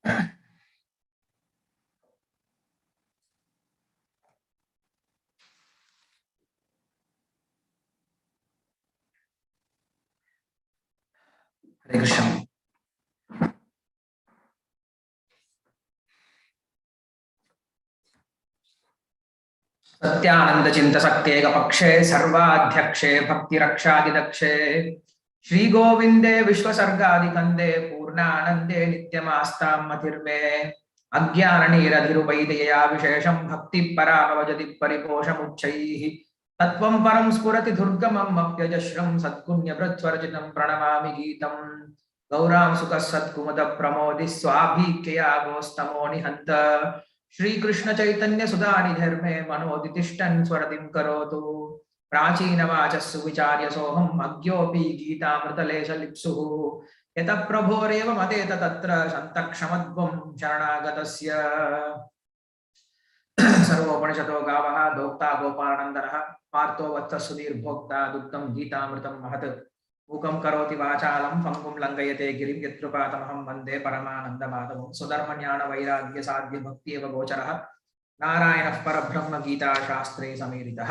Hare Krishna. Satyanand चिंत सक्तेग पक्षे सर्वाध्यक्षे भक्ति रक्षादिदक्षे श्री गोविंदे विश्वसर्गादिकंदे पूर्णानंदे नित्यमास्तां मतिर्मे अज्ञाननीरधिरुपैदयया विशेषं भक्ति पराभवजति परिपोषमुच्चैः तत्त्वं परं स्फुरति दुर्गमं अप्यजश्रं सद्गुण्यवृत्स्वरचितं प्रणमामि गीतं गौरां सुखः सत्कुमुद प्रमोदि स्वाभीक्यया गोस्तमो निहन्त श्री कृष्ण चैतन्य सुधानिधर्मे मनोदितिष्ठन् स्वरतिं करोतु प्राचीनवाचः सुविचार्य सोऽहम् अज्ञोऽपि गीतामृतलेशलिप्सुः यतः प्रभोरेव मतेत तत्र सन्तक्षमध्वं शरणागतस्य सर्वोपनिषदो गावः दोक्ता गोपालनन्दनः पार्थो वत्सः सुधीर्भोक्ता दुग्धं गीतामृतं महत् मूकं करोति वाचालं फङ्गुं लङ्घयते गिरिं यत्कृपातमहं वन्दे परमानन्दमाधवं सुधर्मज्ञानवैराग्यसाध्य भक्त्येव गोचरः नारायणः परब्रह्म गीताशास्त्रे समीरितः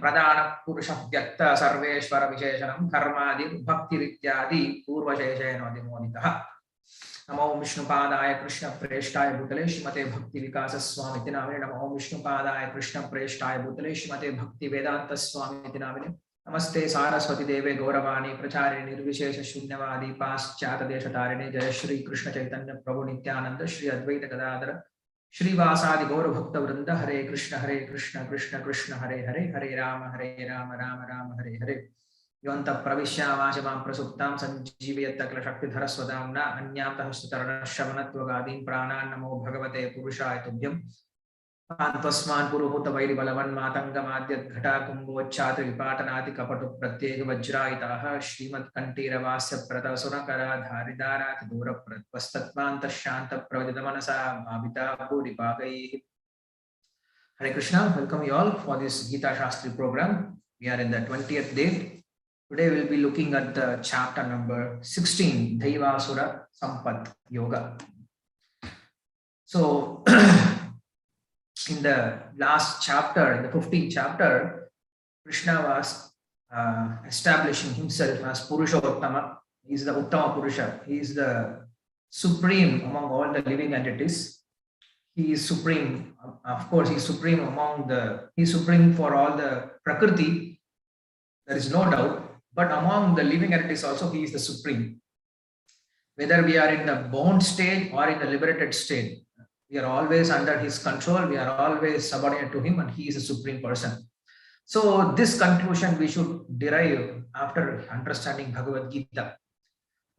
प्रधानपुरुषः व्यक्त सर्वेश्वर विशेषणं कर्मादि भक्तिरित्यादि पूर्वशेषेण अधिमोदितः नमो विष्णुपादाय कृष्णप्रेष्ठाय भूतले श्रीमते भक्तिविकासस्वामिति नामिने नमो विष्णुपादाय कृष्णप्रेष्ठाय भूतले श्रीमते भक्तिवेदान्तस्वामिति नामिने नमस्ते सारस्वती देवे गौरवाणी प्रचारिणे निर्विशेष शून्यवादी पाश्चात्यदेशतारिणे जय श्री कृष्ण चैतन्य प्रभु नित्यानंद श्री अद्वैत गदाधर श्रीवासादि गौरभक्त वृंद हरे कृष्ण कृष्ण कृष्ण हरे हरे हरे राम राम राम हरे हरे योऽन्तः प्रविश्यामाशमां प्रसुप्तां सञ्जीवयत्तक्लशक्तिधरस्वदाम्ना अन्यान्तः स्तरणश्रवणत्वगादीन् प्राणान् नमो भगवते पुरुषाय तुभ्यं तस्मान् पुरुहूतवैरिबलवन्मातङ्गमाद्यद्घटाकुम्भोच्चात् विपाटनाति कपटु प्रत्येक वज्रायिताः श्रीमत्कण्ठीरवास्य प्रतसुरकराधारिदारात् दूरप्रत्वस्तत्मान्तः शान्तप्रवदितमनसा भाविता भूरिपाकैः. Hare Krishna, welcome you all for this Gita Shastri program. We are in the 20th day. Today we'll be looking at the chapter number 16, Devasampathy Yoga. So, in the last chapter, in the 15th chapter, Krishna was establishing himself as Purushottama. He is the Uttama Purusha. He is the supreme among all the living entities. He is supreme. Of course, he is supreme he is supreme for all the Prakriti. There is no doubt. But among the living entities also, he is the supreme. Whether we are in the bound state or in the liberated state, we are always under his control. We are always subordinate to him, and he is a supreme person. So this conclusion we should derive after understanding Bhagavad Gita.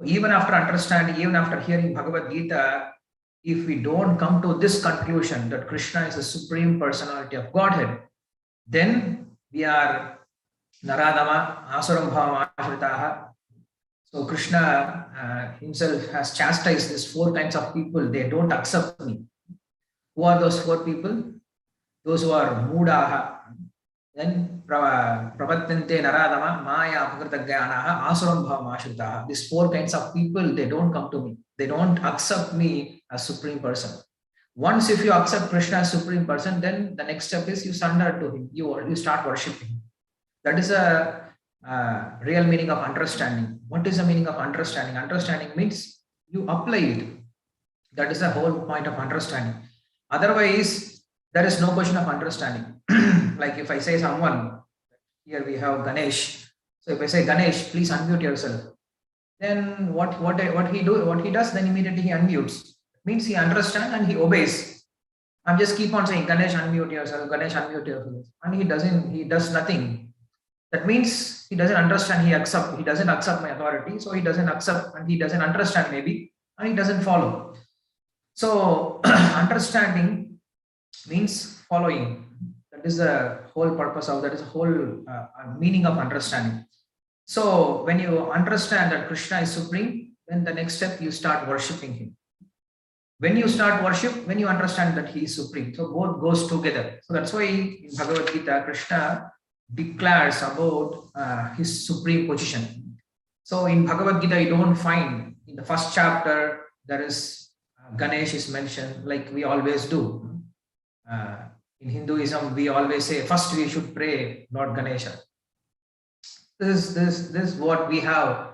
Even after hearing Bhagavad Gita, if we don't come to this conclusion that Krishna is the supreme personality of Godhead, then we are Naradama, Asuram Bhavamashvritaha. So Krishna himself has chastised these 4 kinds of people. They don't accept me. Who are those 4 people? Those who are Mudaha. Then Pravatante Naradama, Maya Apakritaganaha, Asuram Bhavamashvritaha. These 4 kinds of people, they don't come to me. They don't accept me as supreme person. Once if you accept Krishna as supreme person, then the next step is you surrender to him. You start worshipping him. That is a real meaning of understanding. What is the meaning of understanding? Understanding means you apply it. That is the whole point of understanding. Otherwise, there is no question of understanding. Like if I say someone, here we have Ganesh. So if I say Ganesh, please unmute yourself. Then what he does, then immediately he unmutes. It means he understands and he obeys. I'm just keep on saying Ganesh, unmute yourself, Ganesh, unmute yourself. And he does nothing. That means he doesn't understand, he doesn't accept my authority, so he doesn't accept and he doesn't understand maybe, and he doesn't follow. So understanding means following. That is the whole purpose of, that is the whole meaning of understanding. So when you understand that Krishna is supreme, then the next step you start worshipping him. When you start worship, when you understand that he is supreme, so both goes together. So that's why in Bhagavad Gita, Krishna declares about his supreme position. So in Bhagavad Gita, you don't find in the first chapter, there is Ganesh is mentioned, like we always do. In Hinduism, we always say first we should pray Lord Ganesha. This is what we have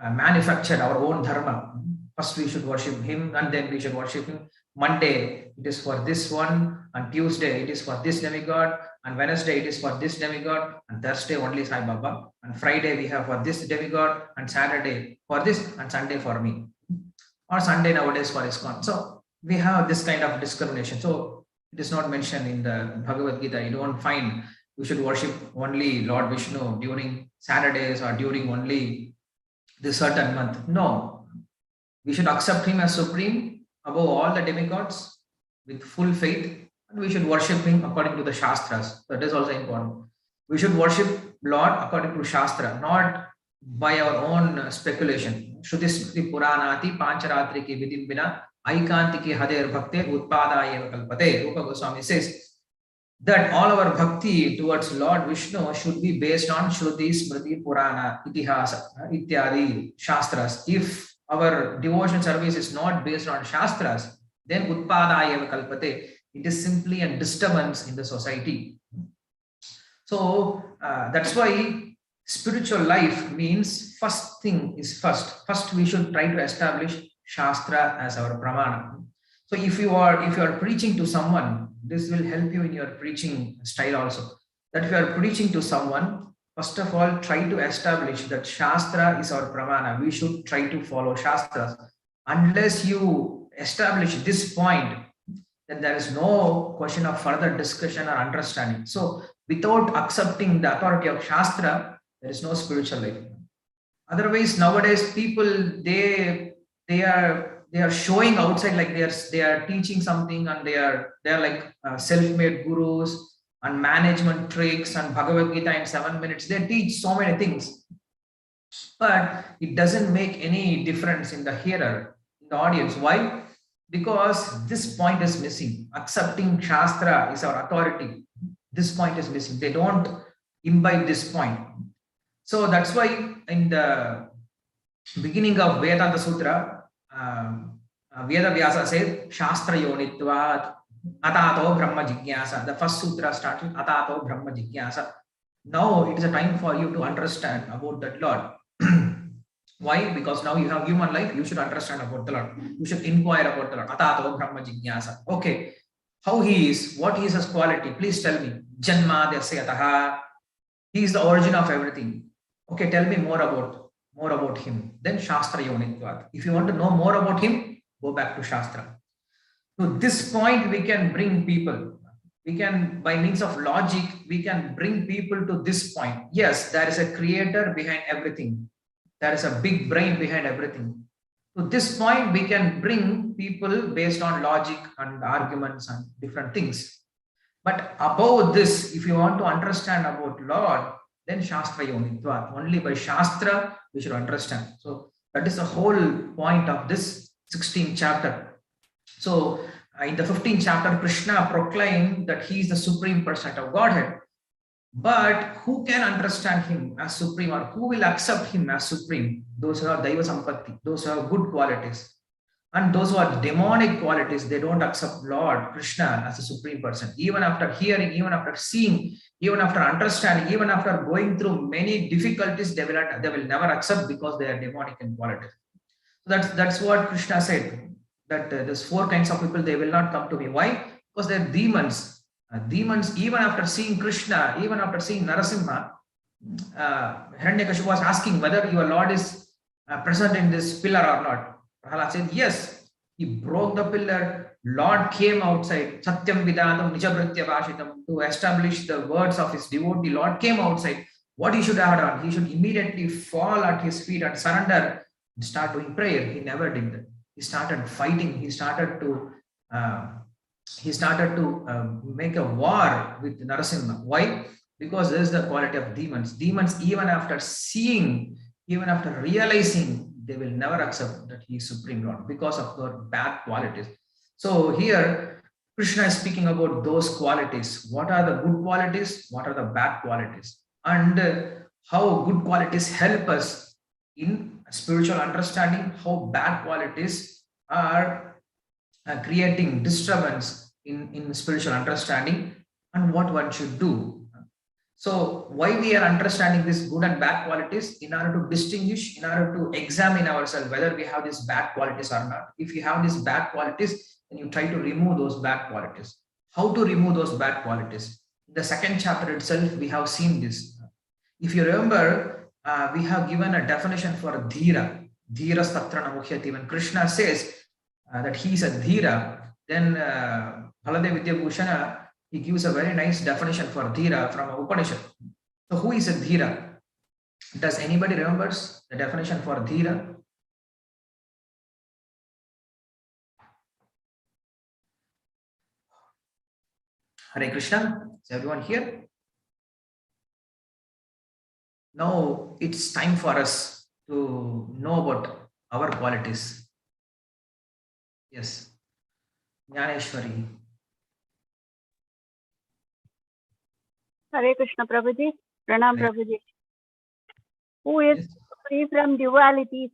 manufactured our own dharma. First we should worship him, and then we should worship him. Monday it is for this one, and Tuesday it is for this demigod, and Wednesday it is for this demigod, and Thursday only Sai Baba, and Friday we have for this demigod, and Saturday for this, and Sunday for me, or Sunday nowadays for ISKCON. So we have this kind of discrimination. So it is not mentioned in the Bhagavad Gita. You don't find we should worship only Lord Vishnu during Saturdays or during only this certain month. No, we should accept him as supreme above all the demigods with full faith, and we should worship him according to the Shastras. That is also important. We should worship Lord according to Shastra, not by our own speculation. Shruti Smriti Puranati Pancharatri ki vidin bina Aikanti ki hader bhakte utpadaya kalpate. Rupa Goswami says that all our bhakti towards Lord Vishnu should be based on Shruti, Smriti, Purana, Itihasa, Ityadi, Shastras. If our devotion service is not based on Shastras, then Utpadaya Kalpate, it is simply a disturbance in the society. So that's why spiritual life means first thing is first. First, we should try to establish Shastra as our Pramana. So if you are preaching to someone, this will help you in your preaching style also. That if you are preaching to someone, first of all, try to establish that Shastra is our Pramana. We should try to follow Shastras. Unless you establish this point, then there is no question of further discussion or understanding. So without accepting the authority of Shastra, there is no spiritual life. Otherwise, nowadays people they are showing outside like they are teaching something, and they are like self-made gurus and management tricks and Bhagavad Gita in 7 minutes. They teach so many things, but it doesn't make any difference in the hearer, in the audience. Why? Because this point is missing. Accepting Shastra is our authority. This point is missing. They don't imbibe this point. So that's why in the beginning of Vedanta Sutra, Veda Vyasa said, Shastra Yonitvat Atato Brahma Jigyasa. The first sutra started Atato Brahma Jigyasa. Now it is a time for you to understand about that Lord. Why? Because now you have human life, you should understand about the Lord. You should inquire about the Lord. Atato Brahma Jigyasa. Okay, how he is, what is his quality? Please tell me. Janma Dasyataha. He is the origin of everything. Okay, tell me more about him. Then Shastra Yonitvat. If you want to know more about him, go back to Shastra. To this point, we can bring people. We can, by means of logic, we can bring people to this point. Yes, there is a creator behind everything. There is a big brain behind everything. To this point, we can bring people based on logic and arguments and different things. But above this, if you want to understand about Lord, then Shastra Yonitvat. Only by Shastra we should understand. So that is the whole point of this 16th chapter. So in the 15th chapter, Krishna proclaimed that he is the supreme person of Godhead. But who can understand him as supreme, or who will accept him as supreme? Those who have Devasampathy, those who have good qualities. And those who are demonic qualities, they don't accept Lord Krishna as a supreme person. Even after hearing, even after seeing, even after understanding, even after going through many difficulties, they will never accept, because they are demonic in qualities. So that's what Krishna said, that there's 4 kinds of people, they will not come to me. Why? Because they're demons. Demons, even after seeing Krishna, even after seeing Narasimha, Hiranyakashipu was asking whether your Lord is present in this pillar or not. Prahalad said, yes. He broke the pillar. Lord came outside. Satyam Vidadam Nijabhritya Vashitam. To establish the words of his devotee, Lord came outside. What he should have done? He should immediately fall at his feet and surrender and start doing prayer. He never did that. He started fighting. He started to make a war with Narasimha. Why? Because this is the quality of demons. Demons, even after seeing, even after realizing, they will never accept that he is Supreme Lord, because of their bad qualities. So here, Krishna is speaking about those qualities. What are the good qualities? What are the bad qualities? And how good qualities help us in spiritual understanding, how bad qualities are creating disturbance in spiritual understanding, and what one should do. So why we are understanding this good and bad qualities? In order to distinguish, in order to examine ourselves whether we have these bad qualities or not. If you have these bad qualities, then you try to remove those bad qualities. How to remove those bad qualities? In the second chapter itself, we have seen this. If you remember, we have given a definition for dhira. Dhira satrana mukhyati. When Krishna says that he is a dhira, then Baladev Vidyabhushana, he gives a very nice definition for dhira from Upanishad. So who is a dhira? Does anybody remembers the definition for dhira? Hare Krishna. Is everyone here? Now it's time for us to know about our qualities. Yes. Jnaneshwari. Hare Krishna Prabhuji, Pranam Prabhuji. Who is free from duality?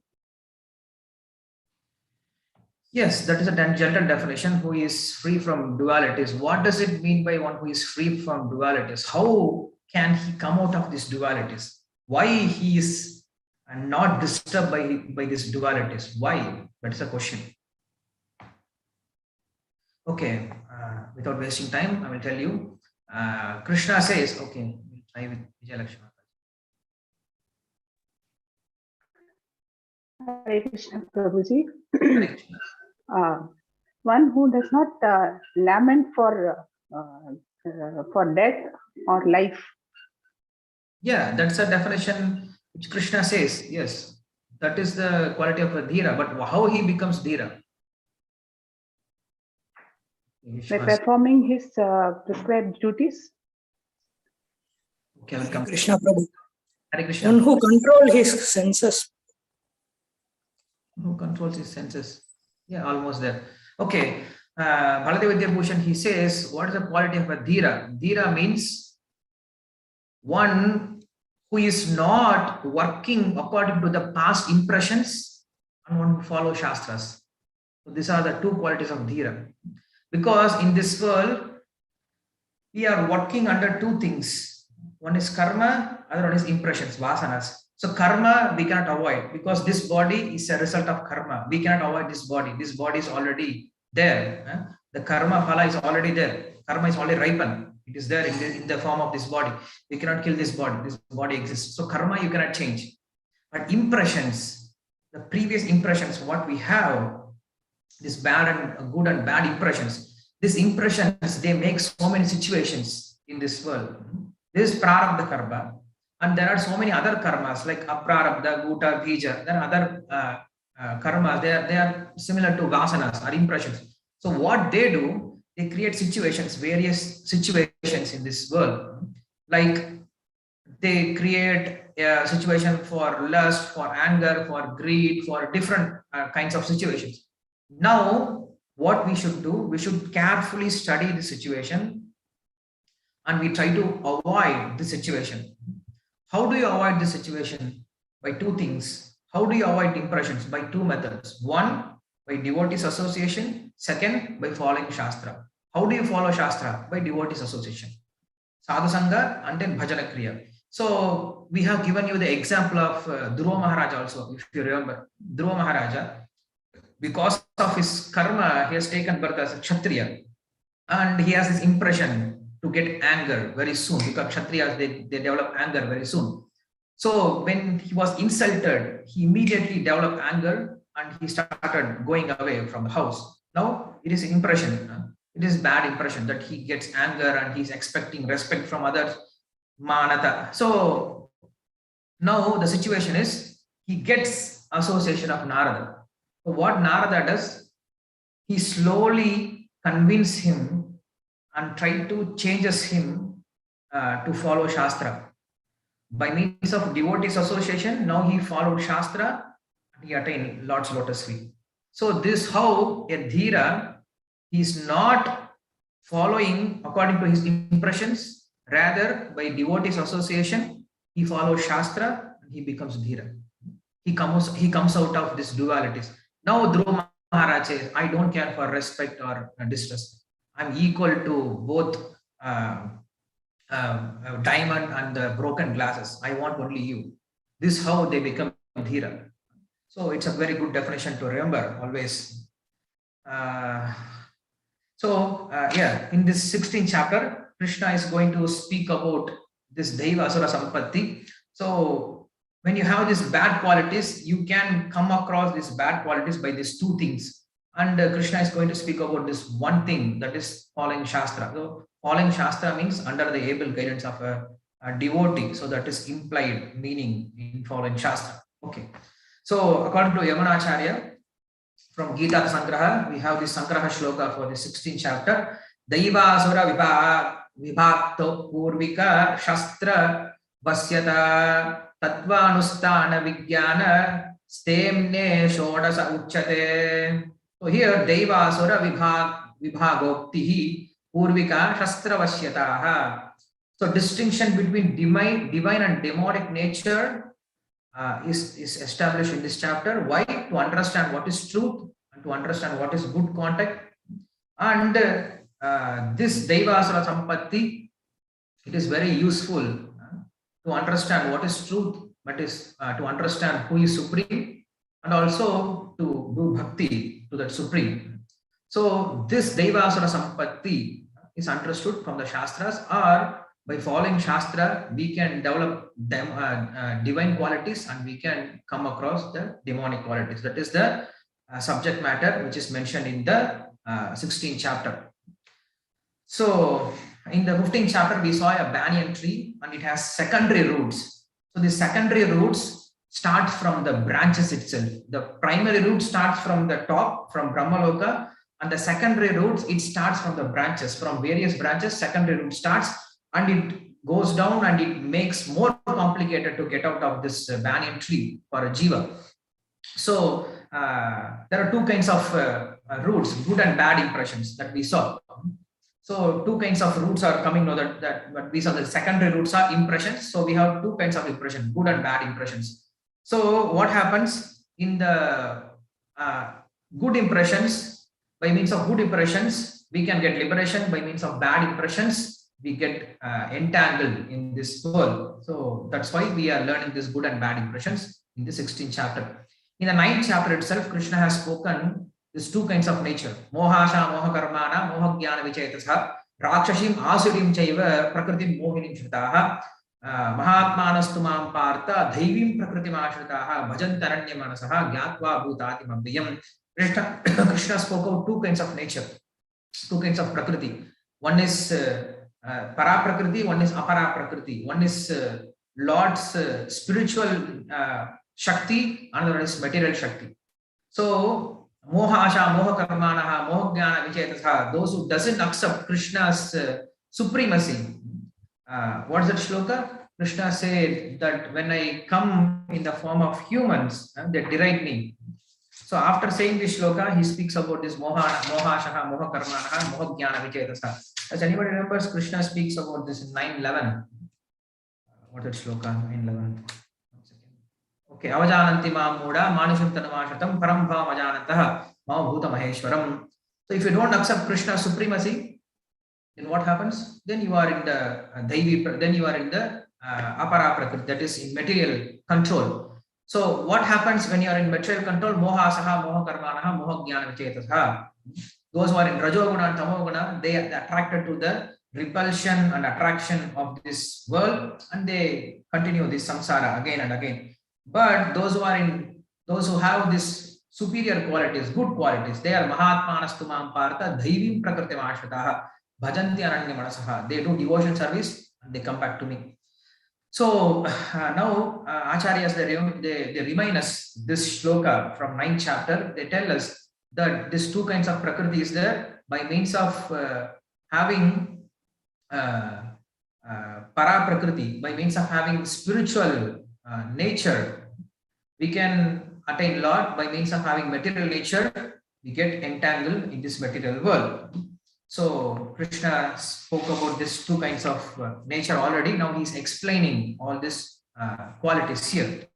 Yes, that is a general definition. Who is free from dualities? What does it mean by one who is free from dualities? How can he come out of these dualities? Why he is not disturbed by these dualities? Why? That is a question. Okay, without wasting time, I will tell you. Krishna says, okay, we'll try with Vijay Lakshmi. Hare Krishna Prabhuji. One who does not lament for death or life. Yeah, that's a definition which Krishna says. Yes, that is the quality of a dhira. But how he becomes dhira? By performing his prescribed duties. Okay, welcome. Krishna Prabhu. Hare Krishna. One who controls his senses. Who controls his senses? Yeah, almost there. Okay, Baladev Vidyabhushan, he says, what is the quality of a dhira? Dhira means one who is not working according to the past impressions and one who follows Shastras. So these are the two qualities of dhira. Because in this world, we are working under two things. One is karma, other one is impressions, vasanas. So karma we cannot avoid because this body is a result of karma. We cannot avoid this body. This body is already there. The karma phala is already there. Karma is already ripened. It is there in the form of this body. We cannot kill this body. This body exists. So karma you cannot change. But impressions, the previous impressions, what we have, this bad and good and bad impressions. These impressions, they make so many situations in this world. This is prarabdha karma. And there are so many other karmas like aprarabdha, guta, bija. There are other karmas. They are similar to vasanas or impressions. So what they do, they create situations, various situations in this world. Like they create a situation for lust, for anger, for greed, for different kinds of situations. Now, what we should do, we should carefully study the situation and we try to avoid the situation. How do you avoid the situation? By two things. How do you avoid impressions? By two methods. One, by devotees association. Second, by following Shastra. How do you follow Shastra? By devotees association. Sadhu Sangha and then Bhajana Kriya. So, we have given you the example of Dhruva Maharaja also, if you remember. Dhruva Maharaja, because of his karma, he has taken birth as a Kshatriya. And he has this impression to get anger very soon because Kshatriyas, they develop anger very soon. So when he was insulted, he immediately developed anger and he started going away from the house. Now it is an impression. It is bad impression that he gets anger and he's expecting respect from others. Manata. So now the situation is he gets association of Narada. So what Narada does, he slowly convinces him and try to changes him to follow Shastra. By means of devotees association, now he followed Shastra and he attained Lord's lotus feet. So this how a dhira, he is not following according to his impressions, rather by devotees association, he follows Shastra and he becomes dhira. he comes out of this dualities. Now Dhruva Maharaj says, I don't care for respect or distrust. I'm equal to both diamond and the broken glasses. I want only you. This is how they become Dhira. So it's a very good definition to remember always. In this 16th chapter, Krishna is going to speak about this Devasampathy. So when you have these bad qualities, you can come across these bad qualities by these two things. And Krishna is going to speak about this one thing, that is following Shastra. So following Shastra means under the able guidance of a devotee. So that is implied meaning in following Shastra. Okay. So according to Brahmacharya, from Gita Sangraha, we have this Sangraha Shloka for the 16th chapter. Daivasura vibhakto purvika shastra vasyata tatvanustana vijnana stemne shodasa uchate. So here Daivasura vibhagoktihi purvika shastra vasyataha. So distinction between divine and demonic nature is established in this chapter. Why? To understand what is truth and to understand what is good contact. And this Devasura Sampatti, it is very useful to understand what is truth, but is to understand who is supreme, and also to do bhakti to that supreme. So this Devasura Sampatti is understood from the Shastras, or by following Shastra, we can develop divine qualities and we can come across the demonic qualities. That is the subject matter which is mentioned in the 16th chapter. So in the 15th chapter, we saw a banyan tree and it has secondary roots. So the secondary roots start from the branches itself. The primary root starts from the top, from Brahmaloka, and the secondary roots, it starts from the branches. From various branches, secondary root starts, and it goes down and it makes more complicated to get out of this banyan tree for a jiva. So there are two kinds of roots, good and bad impressions that we saw. So two kinds of roots are coming now but we saw the secondary roots are impressions. So we have two kinds of impressions, good and bad impressions. So what happens in the good impressions? By means of good impressions, we can get liberation. By means of bad impressions, we get entangled in this world. So that's why we are learning this good and bad impressions in the 16th chapter. In the 9th chapter itself, Krishna has spoken these two kinds of nature. Mohasha, mohakarmana, mohajnana vichetasha, rakshashim asurim chaiva, prakritim mohinim shritaha, mahatmanastu mam partha, dhaivim prakritim ashritaha, bhajantaranya manasaha, gyatva bhutati mabdiyam. Krishna spoke of two kinds of nature, two kinds of prakriti. One is para prakriti, one is apara prakriti. One is Lord's spiritual shakti, another is material shakti. So moha asha, moha karmanaha, moha jnana vichetasha, those who doesn't accept Krishna's supremacy. What's that shloka? Krishna said that when I come in the form of humans, they deride me. So after saying this shloka, he speaks about this moha asha, moha karmanaha, moha jnana vichetasha. As anybody remembers, Krishna speaks about this in 9:11. What is shloka? 9:11. Okay. Avajananti mam muda manusham tanavashatam param bhavam ajanantah ma bhuta maheshwaram. So if you don't accept Krishna's supremacy, then what happens? Then you are in the Daivi, then you are in the apara prakriti, that is in material control. So what happens when you are in material control? Moha asaha, moha karmanaha, moha jnana vichetasha. Those who are in Rajoguna and Tamoguna, they are attracted to the repulsion and attraction of this world, and they continue this samsara again and again. But those who have this superior qualities, good qualities, they are mahatmanastu mam partha dhaivim prakritim ashritaha bhajanti ananya manasaha. They do devotion service and they come back to me. So now Acharyas, they remind us this shloka from 9th chapter. They tell us that these two kinds of prakriti is there by means of having para prakriti, by means of having spiritual nature, we can attain Lord. By means of having material nature, we get entangled in this material world. So Krishna spoke about these two kinds of nature already. Now he's explaining all these qualities here.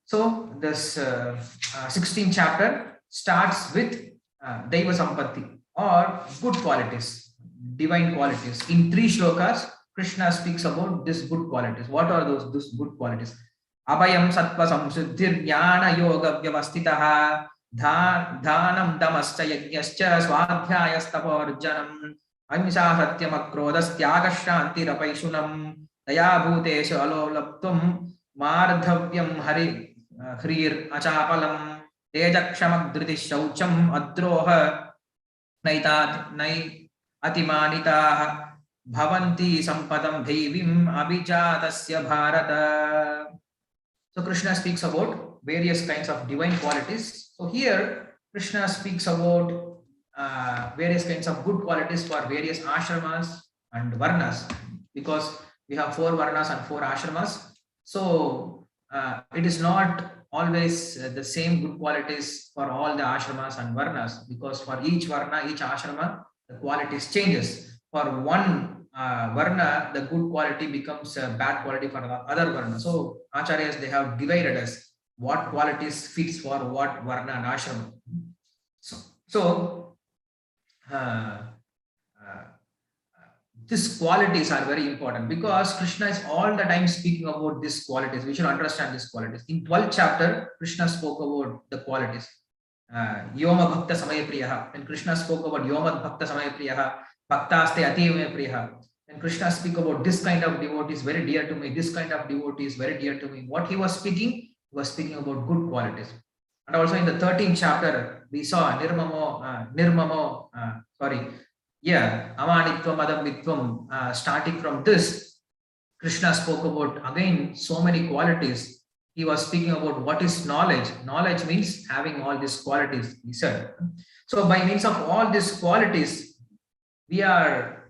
So this 16th chapter starts with Devasampathy or good qualities, divine qualities. In 3 shlokas, Krishna speaks about these good qualities. What are those good qualities? Abhayam sattva samsiddhir jnana yoga vyavastitaha dhanam damascha yajnascha swadhyayasthaporjanam ahimsa satyam akrodas tyagashranti rapaishunam daya bhuteshu alolaptum mardhavyam hari hrir achapalam tejakshamagriti shaucham adroha naitat nai atimanitah bhavanti sampadam devim abhijatasya bharata. So Krishna speaks about various kinds of divine qualities. So here Krishna speaks about various kinds of good qualities for various ashramas and varnas, because we have 4 varnas and 4 ashramas. So it is not always the same good qualities for all the ashramas and varnas, because for each varna, each ashrama, the qualities changes. For one varna, the good quality becomes a bad quality for the other varna. So acharyas, they have divided us what qualities fits for what varna and ashrama. So these qualities are very important, because Krishna is all the time speaking about these qualities. We should understand these qualities. In 12th chapter, Krishna spoke about the qualities. Yoma Bhakta Samaya Priyaha. When Krishna spoke about Yoma Bhakta Samaya Priyaha, Bhaktaste Ativaya Priyaha. When Krishna speak about this kind of devotee is very dear to me, this kind of devotee is very dear to me, what he was speaking about good qualities. And also in the 13th chapter, we saw Amanitvam Adamitvam. Starting from this, Krishna spoke about again so many qualities. He was speaking about what is knowledge. Knowledge means having all these qualities, he said. So by means of all these qualities, we are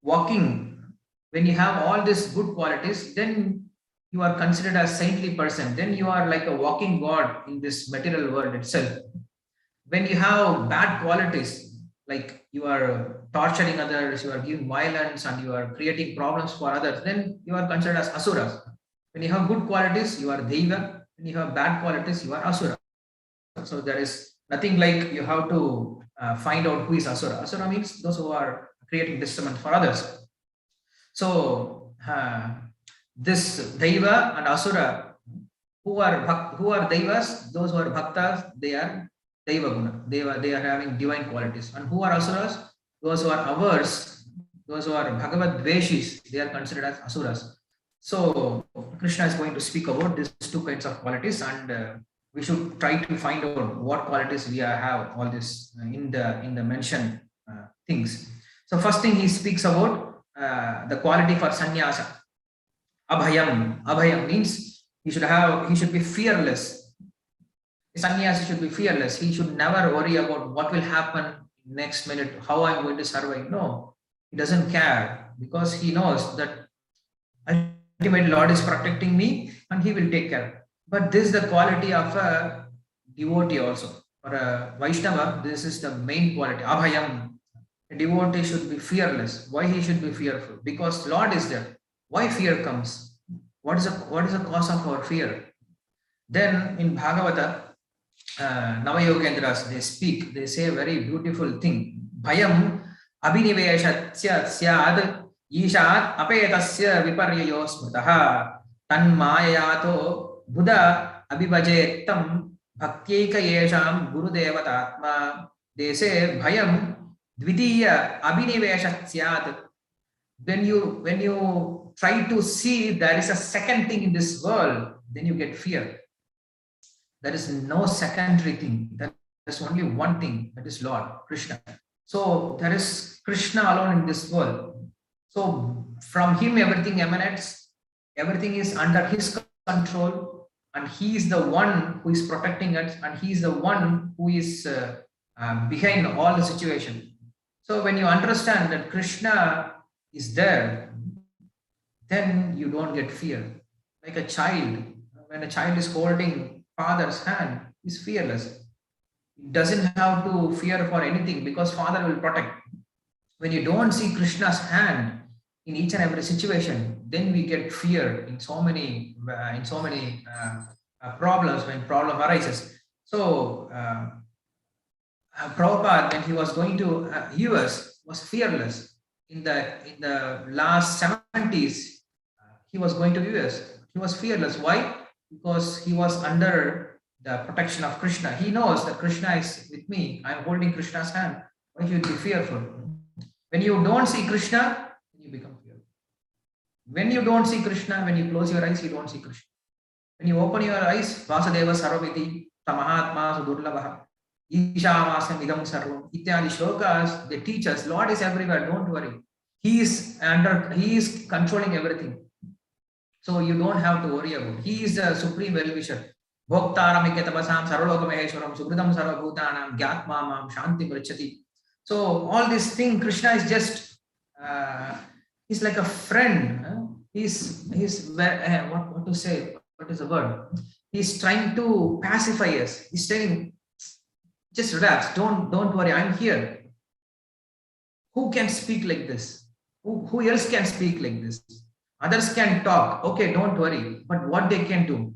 walking. When you have all these good qualities, then you are considered as saintly person. Then you are like a walking God in this material world itself. When you have bad qualities, like you are torturing others, you are giving violence, and you are creating problems for others, then you are considered as asuras. When you have good qualities, you are deva. When you have bad qualities, you are asura. So there is nothing like you have to find out who is asura. Asura means those who are creating disturbance for others. So this deva and asura, who are devas, those who are bhaktas, they are deva guna. They are having divine qualities. And who are asuras? Those who are averse, those who are bhagavad dveshis, they are considered as asuras. So Krishna is going to speak about these 2 kinds of qualities, and we should try to find out what qualities we have all this in the mentioned things. So first thing he speaks about the quality for sannyasa. Abhayam. Abhayam means he should be fearless. The sannyasi should be fearless. He should never worry about what will happen next minute, how I'm going to survive. No, he doesn't care, because he knows that ultimately Lord is protecting me and he will take care. But this is the quality of a devotee also. For a Vaishnava, this is the main quality. Abhayam. A devotee should be fearless. Why he should be fearful? Because Lord is there. Why fear comes? What is the cause of our fear? Then in Bhagavata, Navayogendras, they say a very beautiful thing. Bhayam abhiniveshatsya syad ishat apetasya viparyayo smritaha tan mayato buddha abhivajetam bhaktyeka yesham gurudevatatma. They say bhayam dvitiya abhiniveshatsya. When you try to see there is a second thing in this world, then you get fear. There is no secondary thing. There is only one thing, that is Lord, Krishna. So there is Krishna alone in this world. So from him everything emanates, everything is under his control, and he is the one who is protecting us, and he is the one who is behind all the situation. So when you understand that Krishna is there, then you don't get fear. Like a child, when a child is holding father's hand, is fearless. It doesn't have to fear for anything, because father will protect. When you don't see Krishna's hand in each and every situation, then we get fear in so many problems when problem arises. So Prabhupada, when he was going to US, was fearless. In the last 70s, he was going to US. He was fearless. Why? Because he was under the protection of Krishna. He knows that Krishna is with me. I'm holding Krishna's hand. Why should you be fearful? When you don't see Krishna, you become fearful. When you don't see Krishna, when you close your eyes, you don't see Krishna. When you open your eyes, Vasudeva Sarvamiti, Tamahatma Sudurlabha, Ishamasam Idam Sarvam, Ityadi shlokas, they teach us, Lord is everywhere, don't worry. He is controlling everything. So you don't have to worry about it. He is the supreme well-wisher. Bhoktaram iketabasam sarvalokamaheshwaram sukridam sarvabhutanam gyatmamam shanti mrichati. So all this thing, Krishna is just, he's like a friend. He's what to say? What is the word? He's trying to pacify us. He's saying, just relax, don't worry, I'm here. Who can speak like this? Who else can speak like this? Others can talk, okay, don't worry, but what they can do?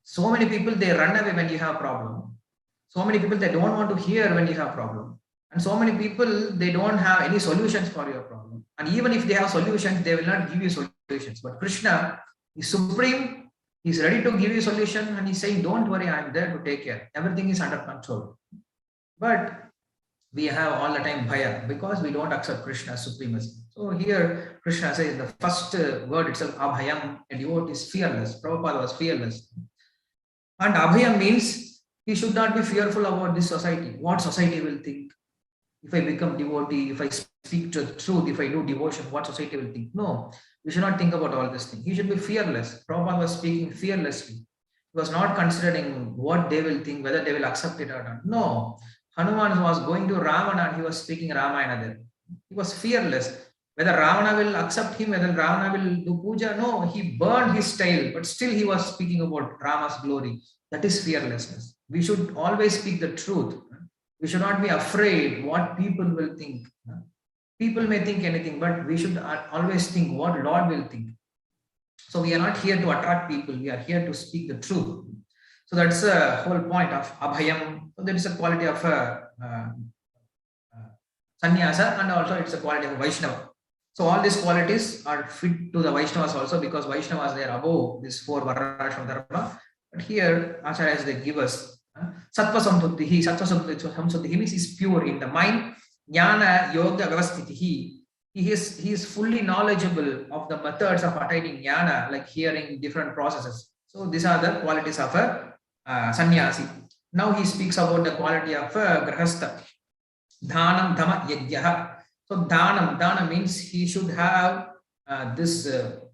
So many people, they run away when you have a problem. So many people, they don't want to hear when you have a problem. And so many people, they don't have any solutions for your problem. And even if they have solutions, they will not give you solutions. But Krishna is supreme. He's ready to give you solution. And he's saying, don't worry, I'm there to take care. Everything is under control. But we have all the time bhaya because we don't accept Krishna's supremacy. So here Krishna says the first word itself, abhayam, a devotee is fearless. Prabhupada was fearless. And abhayam means he should not be fearful about this society. What society will think? If I become devotee, if I speak the truth, if I do devotion, what society will think? No, we should not think about all this thing. He should be fearless. Prabhupada was speaking fearlessly. He was not considering what they will think, whether they will accept it or not. No. Hanuman was going to Ravana and he was speaking Ramayana there. He was fearless. Whether Ravana will accept him, whether Ravana will do puja, no, he burned his tail, but still he was speaking about Rama's glory. That is fearlessness. We should always speak the truth. We should not be afraid what people will think. People may think anything, but we should always think what Lord will think. So we are not here to attract people. We are here to speak the truth. So that's the whole point of abhayam. So there is a quality of sannyasa, and also it's a quality of Vaishnava. So all these qualities are fit to the Vaishnavas also, because Vaishnavas, they are above this 4 varnashram dharma. But here Acharyas, they give us sattva samsuddhihi. Sattva samsuddhihi means is pure in the mind. Jnana yoga vyavasthitihi. He is fully knowledgeable of the methods of attaining jnana, like hearing different processes. So these are the qualities of a sannyasi. Now he speaks about the quality of a grahastha. Dhanam dhamma yajyaha. So dana means he should have this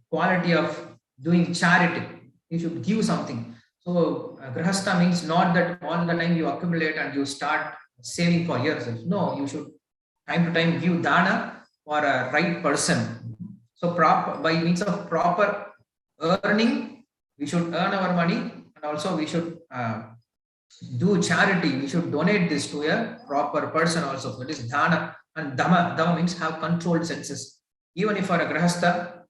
quality of doing charity. He should give something. So grahastha means not that all the time you accumulate and you start saving for yourself. No, you should time to time give dana for a right person. So by means of proper earning, we should earn our money, and also we should do charity. We should donate this to a proper person also. That is dana. And dhamma means have controlled senses. Even if for a grahastha,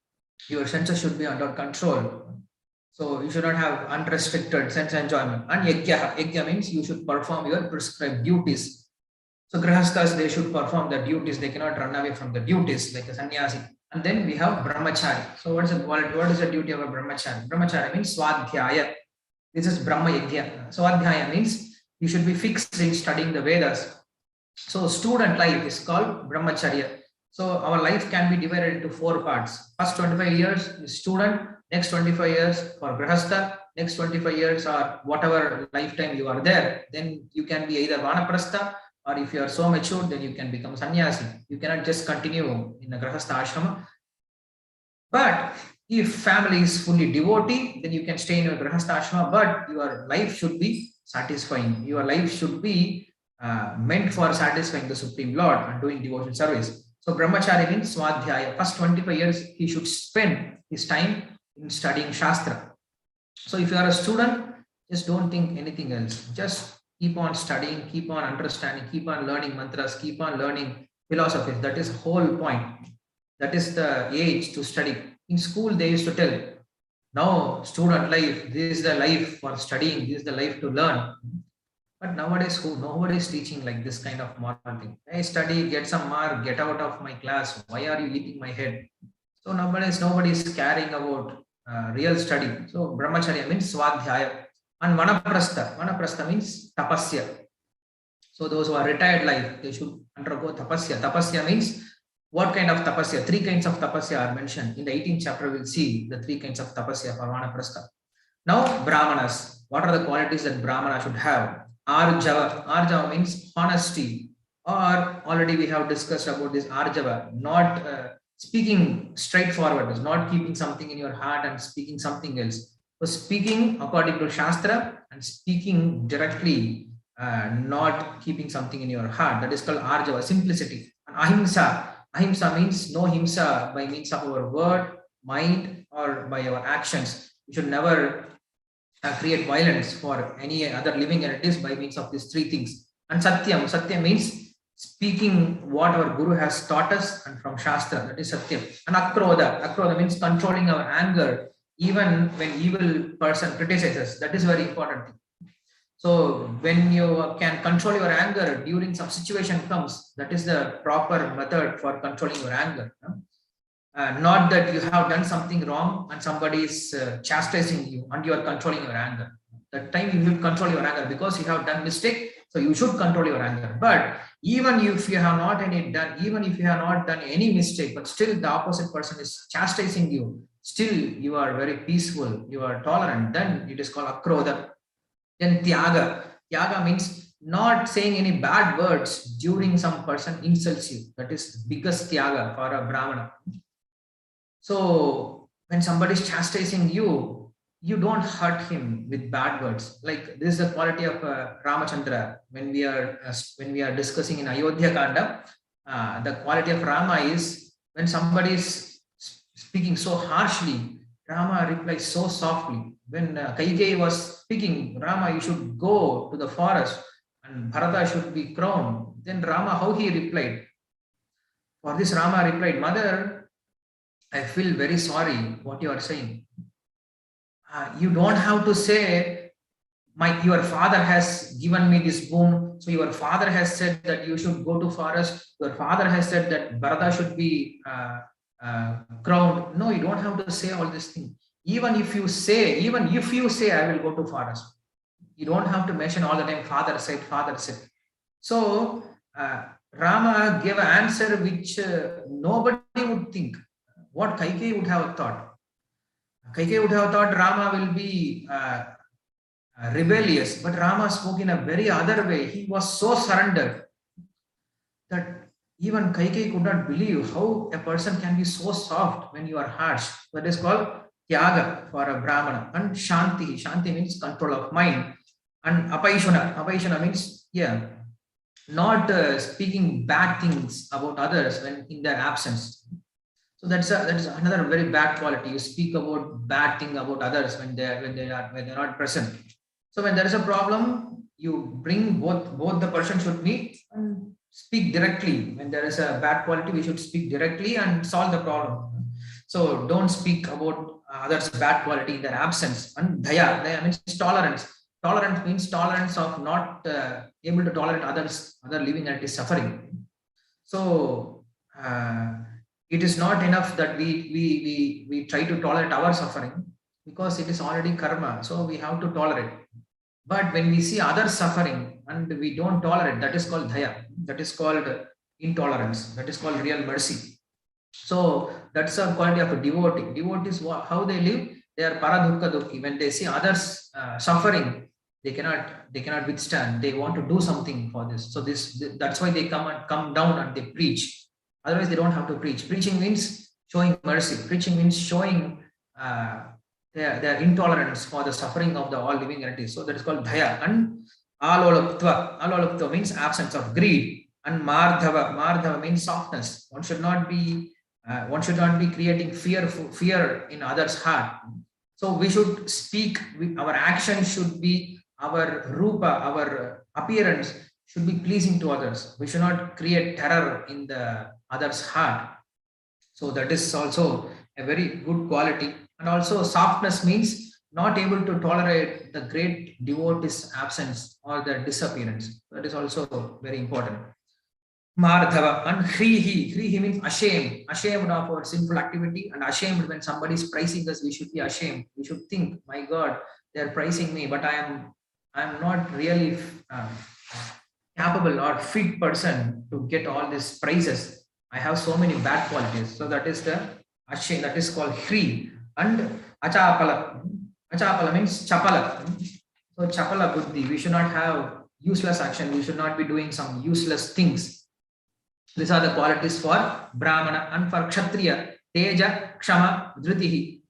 your senses should be under control. So you should not have unrestricted sense enjoyment. And yajna means you should perform your prescribed duties. So grahasthas, they should perform the duties. They cannot run away from the duties like a sannyasi. And then we have brahmacharya. So what is the duty of a brahmacharya? Brahmacharya means swadhyaya. This is brahma yajna. Swadhyaya means you should be fixed in studying the Vedas. So student life is called brahmacharya. So our life can be divided into 4 parts. First 25 years is student, next 25 years for grahastha, next 25 years or whatever lifetime you are there. Then you can be either vanaprastha, or if you are so mature, then you can become sannyasi. You cannot just continue in the grahastha ashrama. But if family is fully devotee, then you can stay in your grahastha ashrama, but your life should be satisfying. Your life should be meant for satisfying the Supreme Lord and doing devotion service. So brahmacharya means swadhyaya. First 25 years, he should spend his time in studying Shastra. So if you are a student, just don't think anything else. Just keep on studying, keep on understanding, keep on learning mantras, keep on learning philosophies. That is the whole point. That is the age to study. In school, they used to tell, Now, student life, this is the life for studying, this is the life to learn. But nowadays, nobody is teaching like this kind of moral thing. Hey, study, get some mark, get out of my class. Why are you eating my head? So nowadays, nobody is caring about real study. So Brahmacharya means Swadhyaya. And Vanaprastha. Vanaprastha means Tapasya. So those who are retired life, they should undergo Tapasya. Tapasya means what kind of Tapasya? Three kinds of Tapasya are mentioned. In the 18th chapter, we'll see the three kinds of Tapasya for Vanaprastha. Now, Brahmanas. What are the qualities that Brahmana should have? Arjava. Arjava means honesty. Or already we have discussed about this Arjava, not speaking straightforward, not keeping something in your heart and speaking something else. So speaking according to Shastra and speaking directly, not keeping something in your heart. That is called Arjava, simplicity. And Ahimsa. Ahimsa means no himsa by means of our word, mind, or by our actions. We should never create violence for any other living entities by means of these three things. And Satyam. Satyam means speaking what our Guru has taught us and from Shastra. That is Satyam. And Akrodha. Akrodha means controlling our anger even when evil person criticizes. That is very important thing. So when you can control your anger during some situation comes, that is the proper method for controlling your anger. Not that you have done something wrong and somebody is chastising you and you are controlling your anger. That time you should control your anger because you have done mistake. So you should control your anger. But even if you have not done any mistake, but still the opposite person is chastising you, still you are very peaceful, you are tolerant, then it is called Akrodha. Then Tyaga. Tyaga means not saying any bad words during some person insults you. That is biggest Tyaga for a Brahmana. So when somebody is chastising you, you don't hurt him with bad words. Like this is the quality of Ramachandra. When we are discussing in Ayodhya Kanda, the quality of Rama is when somebody is speaking so harshly, Rama replies so softly. When Kaikeyi was speaking, Rama, you should go to the forest and Bharata should be crowned. Then Rama, how he replied? For this Rama replied, Mother, I feel very sorry what you are saying. You don't have to say, your father has given me this boon. So your father has said that you should go to forest. Your father has said that Bharata should be crowned. No, you don't have to say all these things. Even if you say, I will go to forest. You don't have to mention all the time, father said, father said. So Rama gave an answer which nobody would think. What Kaikeyi would have thought. Kaikeyi would have thought Rama will be rebellious, but Rama spoke in a very other way. He was so surrendered that even Kaikeyi could not believe how a person can be so soft when you are harsh. That is called Tyaga for a Brahmana. And Shanti. Shanti means control of mind. And Apaishana. Apaishana means, not speaking bad things about others when in their absence. So that's another very bad quality. You speak about bad thing about others when they're not present. So when there is a problem, you bring both the person should meet and speak directly. When there is a bad quality, we should speak directly and solve the problem. So don't speak about others' bad quality in their absence. And Daya means tolerance. Tolerance means tolerance of not able to tolerate other living entities suffering. So it is not enough that we try to tolerate our suffering because it is already karma. So we have to tolerate. But when we see others suffering and we don't tolerate, that is called Daya. That is called intolerance. That is called real mercy. So that's a quality of a devotee. Devotees, how they live, they are paradukka dukhi. When they see others suffering, they cannot withstand. They want to do something for this. So that's why they come down and they preach. Otherwise, they don't have to preach. Preaching means showing mercy. Preaching means showing their intolerance for the suffering of the all living entities. So that is called Daya. And Alolaptva. Alolaptva means absence of greed. And Mardhava. Mardhava means softness. One should not be creating fear in others' heart. So we should speak. Our action should be our rupa, our appearance should be pleasing to others. We should not create terror in the other's heart. So that is also a very good quality. And also softness means not able to tolerate the great devotee's absence or their disappearance. That is also very important. Mardhava and Hrihi. Hrihi means ashamed. Ashamed of our sinful activity, and ashamed when somebody is praising us, we should be ashamed. We should think, my God, they are praising me, but I am not really capable or fit person to get all these praises. I have so many bad qualities. So that is the ashamed. That is called Hri. And Achapala. Achapala means chapala. So chapala buddhi. We should not have useless action. We should not be doing some useless things. These are the qualities for Brahmana. And for Kshatriya, Teja, Kshama, Dhritihi.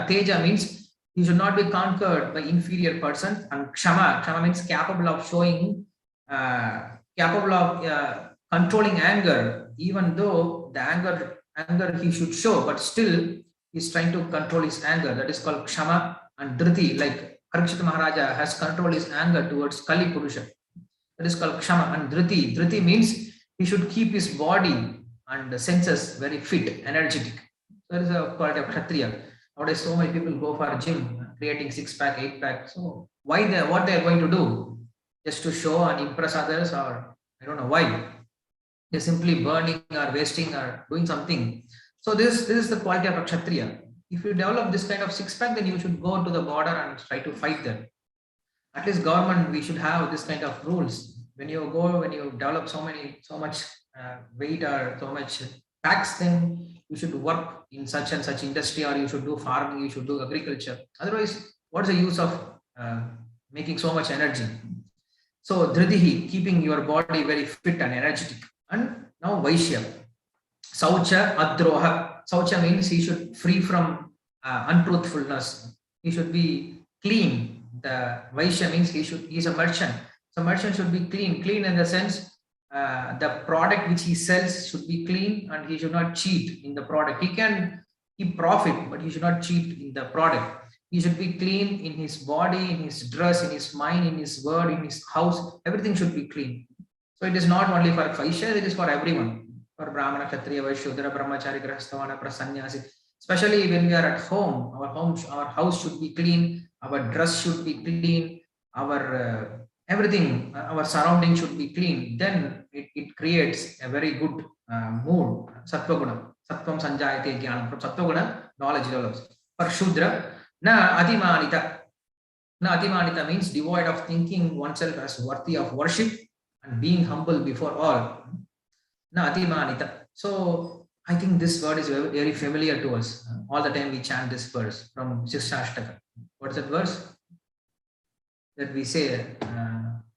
Teja means he should not be conquered by inferior persons. And Kshama means capable of showing, capable of controlling anger, even though the anger he should show, but still he's trying to control his anger. That is called Kshama. And Dhriti, like Parikshit Maharaja has controlled his anger towards Kali Purusha. That is called Kshama. And Dhriti. Dhriti means he should keep his body and the senses very fit, energetic. That is a quality of Kshatriya. Nowadays, so many people go for a gym, creating 6-pack, 8-pack. So what they are going to do? Just to show and impress others, or I don't know why. They're simply burning or wasting or doing something. So this is the quality of a Kshatriya. If you develop this kind of 6-pack, then you should go to the border and try to fight them. At least government, we should have this kind of rules. When you develop so much weight or so much tax, then you should work in such and such industry, or you should do farming, you should do agriculture. Otherwise, what's the use of making so much energy? So Dhritihi, keeping your body very fit and energetic. And now Vaishya. Saucha Adroha. Saucha means he should free from untruthfulness. He should be clean. The Vaishya means he's a merchant. So merchant should be clean. Clean in the sense the product which he sells should be clean, and he should not cheat in the product. He can keep profit, but he should not cheat in the product. He should be clean in his body, in his dress, in his mind, in his word, in his house. Everything should be clean. So it is not only for Vaishya, it is for everyone. For Brahmana, Kshatriya, Vaishya, Shudra, Brahmacharya, Grahastha, Sannyasi. Especially when we are at home, our house should be clean, our dress should be clean, our everything, our surrounding should be clean. Then it creates a very good mood. Sattva-guna. Sattvam sanjayate jnanam. From Sattva-guna, knowledge develops. For Shudra, na atimanita. Na atimanita means devoid of thinking oneself as worthy of worship and being humble before all. Na atimanita. So I think this word is very familiar to us. All the time we chant this verse from Shikshashtaka. What is that verse? That we say,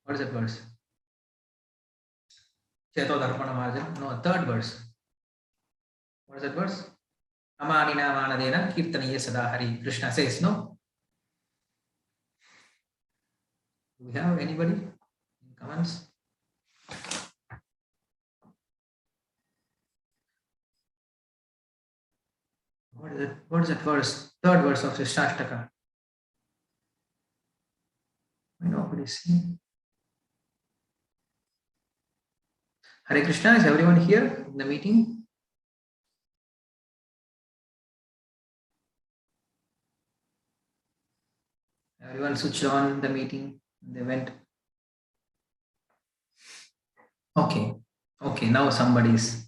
what is that verse? Cheto Dharpana Marjan. No, third verse. What is that verse? Amanina Manadena Kirtaniya Sadahari. Krishna says, no? Do we have anybody in comments? What is it? What is that verse? Third verse of Shikshashtaka. Nobody see. Hare Krishna, is everyone here in the meeting? Everyone switched on the meeting. They went. Okay. Okay, now somebody is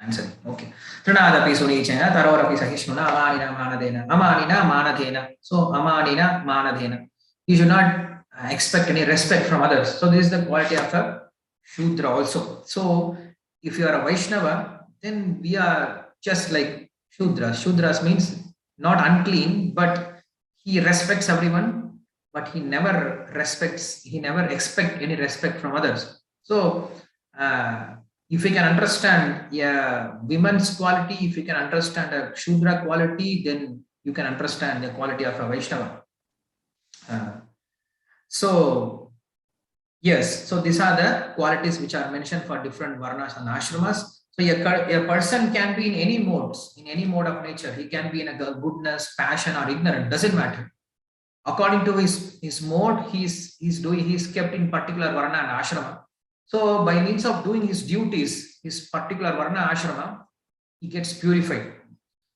answering. Okay. Trinadapi Sunichana, Tarorapi Sahishmuna, Amanina Manadena. Amanina Manadena. So Amanina Manadena. You should not expect any respect from others. So this is the quality of a Shudra also. So if you are a Vaishnava, then we are just like Shudras. Shudras means not unclean, but he respects everyone, but he never expects any respect from others. So if you can understand a women's quality, if you can understand a Shudra quality, then you can understand the quality of a Vaishnava. So yes, so these are the qualities which are mentioned for different varnas and ashramas. So a person can be in any modes, in any mode of nature. He can be in a goodness, passion, or ignorant. Doesn't matter. According to his mode, he's kept in particular varna and ashrama. So by means of doing his duties, his particular varna ashrama, he gets purified.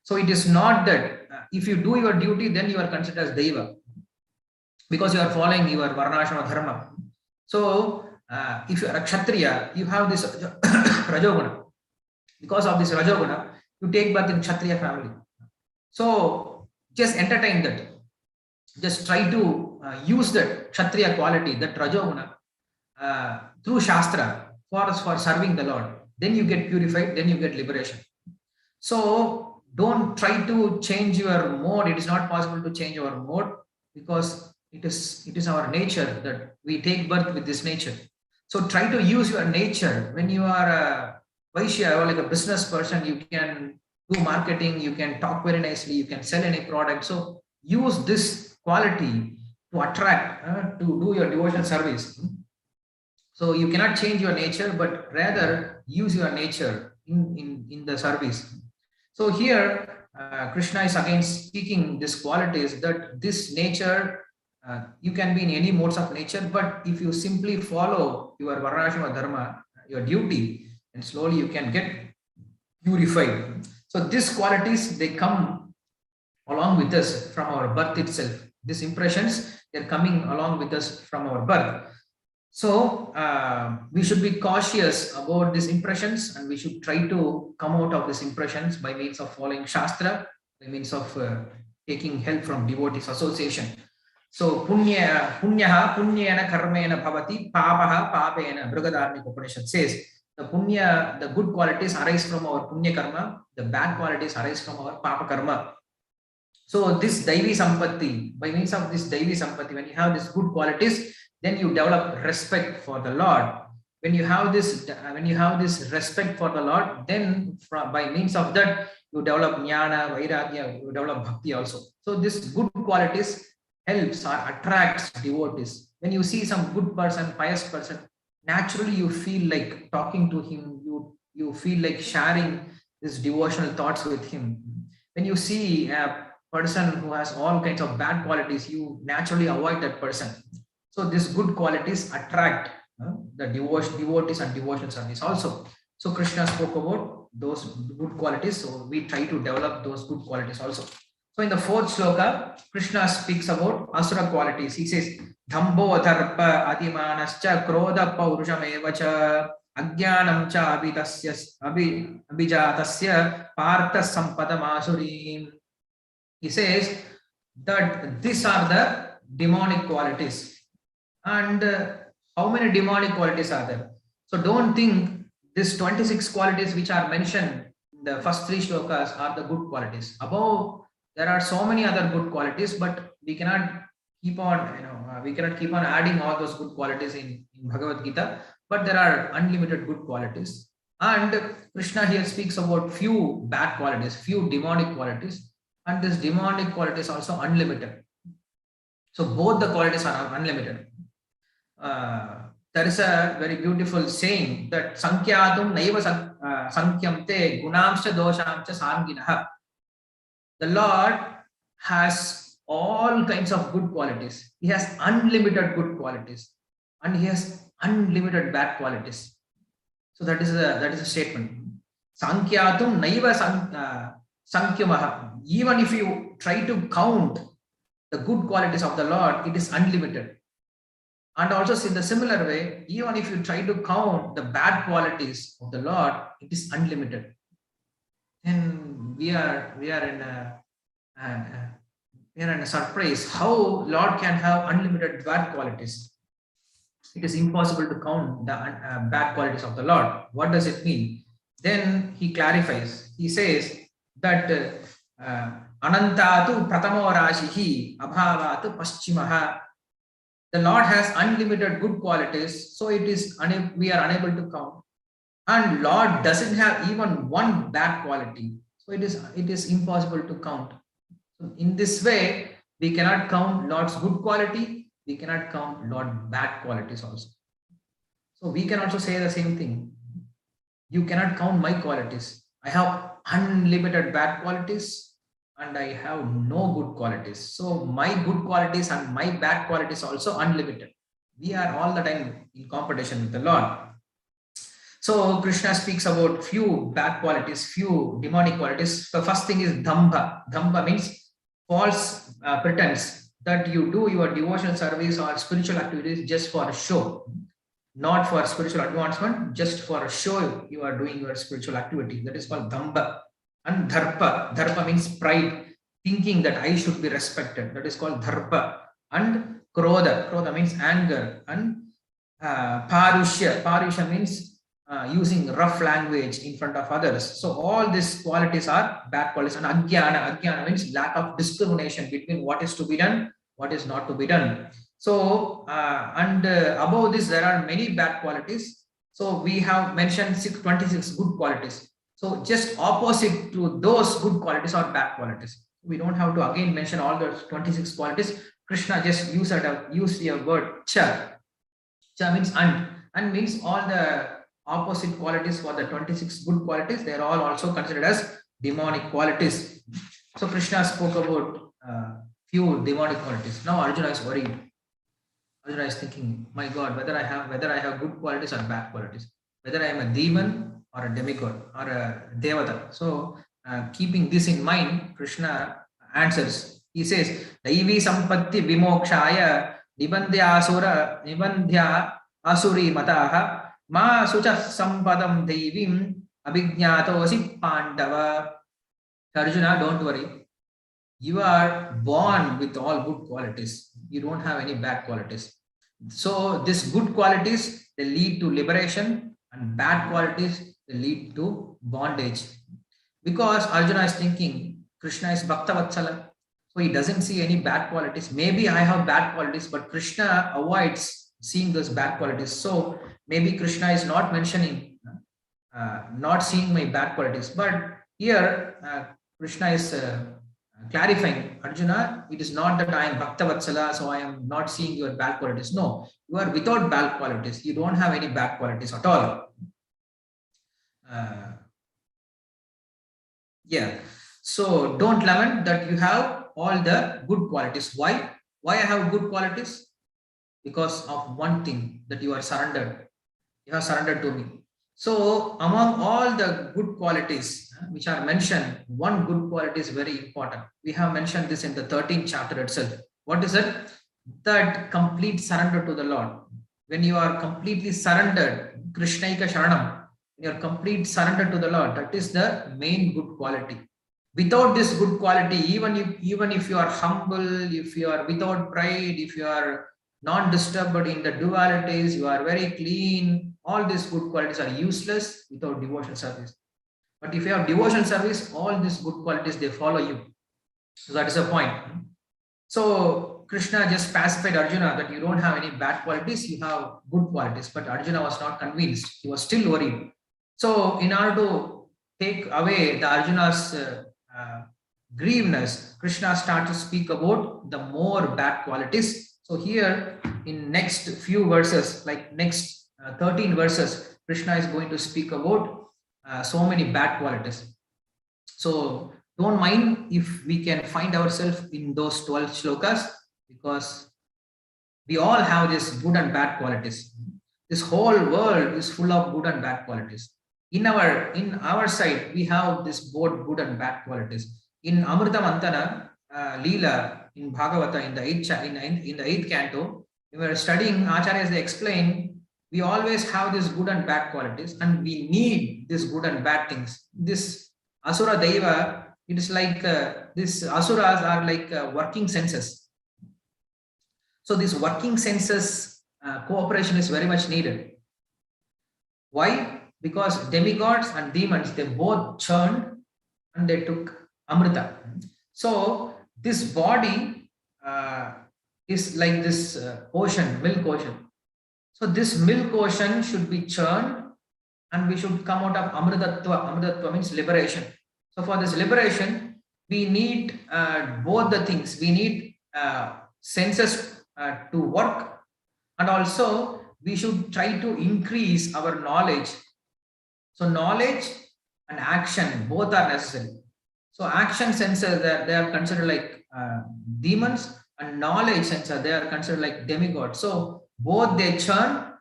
So it is not that if you do your duty, then you are considered as Deva, because you are following your Varnashrama Dharma. So if you are a Kshatriya, you have this Rajoguna. Because of this Rajoguna, you take birth in Kshatriya family. So just entertain that. Just try to use that Kshatriya quality, that Rajoguna, through Shastra for serving the Lord. Then you get purified, then you get liberation. So don't try to change your mode. It is not possible to change our mode, because it is our nature that we take birth with this nature. So try to use your nature. When you are a Vaishya or like a business person, you can do marketing, you can talk very nicely, you can sell any product. So use this quality to attract, to do your devotional service. So you cannot change your nature, but rather use your nature in the service. So here Krishna is again speaking these qualities, that this nature, you can be in any modes of nature, but if you simply follow your Varnashrama Dharma, your duty, and slowly you can get purified. So these qualities, they come along with us from our birth itself. These impressions, they're coming along with us from our birth. So we should be cautious about these impressions, and we should try to come out of these impressions by means of following Shastra, by means of taking help from devotees association. So punyaha punyena karmena bhavati, papaha papena. Brihadaranyaka Upanishad says the punya, the good qualities arise from our punya karma, the bad qualities arise from our papa karma. So this Devasampathy, by means of this Devasampathy, when you have these good qualities, then you develop respect for the Lord. When you have this respect for the Lord, then by means of that you develop jnana, vairagya, you develop bhakti also. So this good qualities helps or attracts devotees. When you see some good person, pious person, naturally you feel like talking to him, you feel like sharing these devotional thoughts with him. When you see a person who has all kinds of bad qualities, you naturally avoid that person. So these good qualities attract the devotees and devotional service also. So Krishna spoke about those good qualities. So we try to develop those good qualities also. So in the fourth sloka, Krishna speaks about asura qualities. He says, Dhambo dharpa adimanascha krodha paurushamevacha ajnanam cha abhijatasya partha sampadam asurim. He says that these are the demonic qualities. And how many demonic qualities are there? So don't think these 26 qualities which are mentioned in the first three shlokas are the good qualities. Above, there are so many other good qualities, but we cannot keep on, adding all those good qualities in Bhagavad Gita. But there are unlimited good qualities. And Krishna here speaks about few bad qualities, few demonic qualities, and this demonic qualities also unlimited. So both the qualities are unlimited. There is a very beautiful saying that Sankyatum naiva sankyamte gunamscha doshamcha sanginaha. The Lord has all kinds of good qualities. He has unlimited good qualities, and he has unlimited bad qualities. So that is a statement. Sankyatum naiva sankyamaha. Even if you try to count the good qualities of the Lord, it is unlimited. And also in the similar way, even if you try to count the bad qualities of the Lord, it is unlimited. And we are in a surprise how Lord can have unlimited bad qualities. It is impossible to count the bad qualities of the Lord. What does it mean? Then he clarifies. He says that anantatu pratamo rashihi abhavatu paschimaha. The Lord has unlimited good qualities, so we are unable to count. And Lord doesn't have even one bad quality, so it is impossible to count. So in this way, we cannot count Lord's good quality, we cannot count Lord's bad qualities also. So we can also say the same thing. You cannot count my qualities. I have unlimited bad qualities, and I have no good qualities. So my good qualities and my bad qualities also unlimited. We are all the time in competition with the Lord. So Krishna speaks about few bad qualities, few demonic qualities. The first thing is dhamma. Dhamma means false pretense that you do your devotional service or spiritual activities just for show, not for spiritual advancement, just for show you are doing your spiritual activity. That is called dhamma. And dharpa. Dharpa means pride, thinking that I should be respected. That is called dharpa. And krodha. Krodha means anger. And parushya. Parushya means using rough language in front of others. So all these qualities are bad qualities. And ajnana. Ajnana means lack of discrimination between what is to be done, what is not to be done. So above this, there are many bad qualities. So we have mentioned 26 good qualities. So just opposite to those good qualities are bad qualities. We don't have to again mention all the 26 qualities. Krishna just used a word cha. Cha means and means all the opposite qualities for the 26 good qualities. They are all also considered as demonic qualities. So Krishna spoke about few demonic qualities. Now Arjuna is worried. Arjuna is thinking, my God, whether I have good qualities or bad qualities, whether I am a demon or a demigod or a devata. So keeping this in mind, Krishna answers. He says, Devasampathy vimokshaya nibandhya asuri mataha ma sucha sampadam devim abhignatosi pandava. Arjuna, don't worry. You are born with all good qualities. You don't have any bad qualities. So these good qualities, they lead to liberation, and bad qualities, they lead to bondage. Because Arjuna is thinking Krishna is Bhakta Vatsala, so he doesn't see any bad qualities. Maybe I have bad qualities, but Krishna avoids seeing those bad qualities. So maybe Krishna is not mentioning, not seeing my bad qualities. But here Krishna is clarifying, Arjuna, it is not that I am Bhakta Vatsala, so I am not seeing your bad qualities. No, you are without bad qualities. You don't have any bad qualities at all. Yeah. So don't lament that you have all the good qualities. Why? Why I have good qualities? Because of one thing, that you are surrendered. You have surrendered to me. So among all the good qualities which are mentioned, one good quality is very important. We have mentioned this in the 13th chapter itself. What is it? That complete surrender to the Lord. When you are completely surrendered, Krishnaika Sharanam, your complete surrender to the Lord, that is the main good quality. Without this good quality, even if you are humble, if you are without pride, if you are non-disturbed in the dualities, you are very clean, all these good qualities are useless without devotional service. But if you have devotional service, all these good qualities, they follow you. So that is the point. So Krishna just pacified Arjuna that you don't have any bad qualities, you have good qualities. But Arjuna was not convinced. He was still worried. So in order to take away the Arjuna's grievousness, Krishna started to speak about the more bad qualities. So here in next few verses, like next 13 verses, Krishna is going to speak about so many bad qualities. So don't mind if we can find ourselves in those 12 shlokas, because we all have this good and bad qualities. This whole world is full of good and bad qualities. In our side, we have this both good and bad qualities. In Amrita Mantana, Leela, in Bhagavata, in the 8th canto, we were studying, Acharyas, they explain, we always have these good and bad qualities, and we need these good and bad things. This Asura Deva, it is like these Asuras are like working senses. So this working senses cooperation is very much needed. Why? Because demigods and demons, they both churned and they took Amrita. So this body is like this ocean, milk ocean. So this milk ocean should be churned and we should come out of Amritatva. Amritatva means liberation. So for this liberation, we need both the things. We need senses to work, and also we should try to increase our knowledge. So knowledge and action, both are necessary. So action senses, they are considered like demons, and knowledge sensor, they are considered like demigods. So both they churn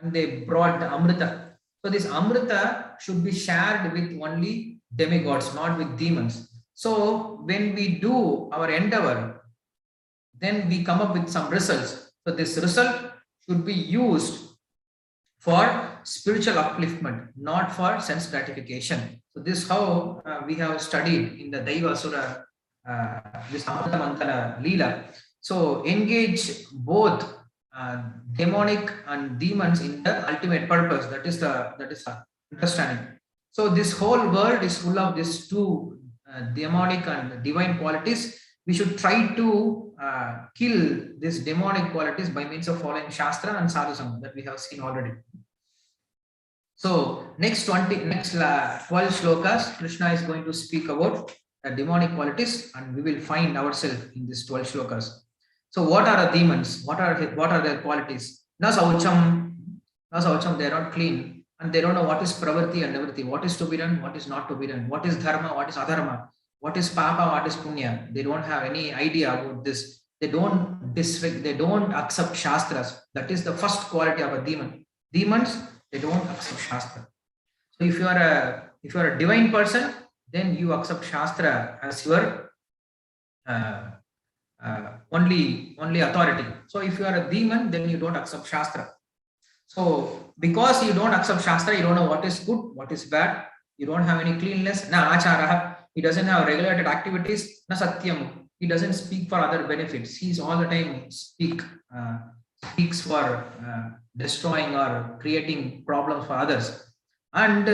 and they brought the Amrita. So this Amrita should be shared with only demigods, not with demons. So when we do our endeavor, then we come up with some results. So this result should be used for spiritual upliftment, not for sense gratification. So this is how we have studied in the Devasampathy, this Amrita Mantana Leela. So engage both demonic and demons in the ultimate purpose. That is the understanding. So this whole world is full of these two demonic and divine qualities. We should try to kill these demonic qualities by means of following Shastra and Sadhu Sangha that we have seen already. So next 12 shlokas, Krishna is going to speak about the demonic qualities, and we will find ourselves in these 12 shlokas. So what are the demons? What are their qualities? Na saucham, they are not clean, and they don't know what is pravrti and nivritti, what is to be done, what is not to be done, what is dharma, what is adharma, what is papa, what is punya. They don't have any idea about this. They don't accept shastras. That is the first quality of a demon. Demons, they don't accept shastra. So if you are a divine person, then you accept shastra as your only authority. So if you are a demon, then you don't accept shastra. So because you don't accept shastra, you don't know what is good, what is bad. You don't have any cleanliness. Na acharaha. He doesn't have regulated activities. Na satyam. He doesn't speak for other benefits. He's all the time speaks for destroying or creating problems for others. And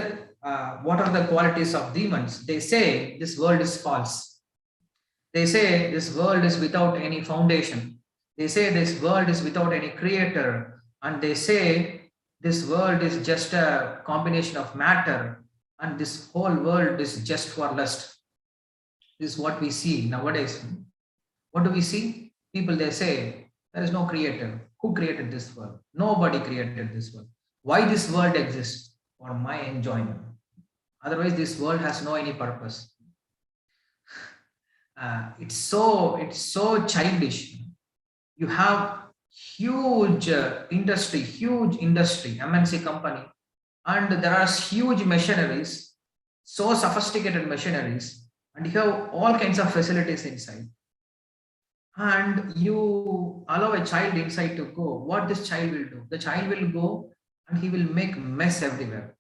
what are the qualities of demons? They say this world is false. They say this world is without any foundation. They say this world is without any creator. And they say this world is just a combination of matter. And this whole world is just for lust. This is what we see nowadays. What do we see? People, they say, there is no creator. Who created this world? Nobody created this world. Why this world exists? For my enjoyment. Otherwise, this world has no any purpose. It's so childish. You have huge industry, MNC company, and there are huge machineries, so sophisticated machineries, and you have all kinds of facilities inside. And you allow a child inside to go. What this child will do? The child will go and he will make mess everywhere.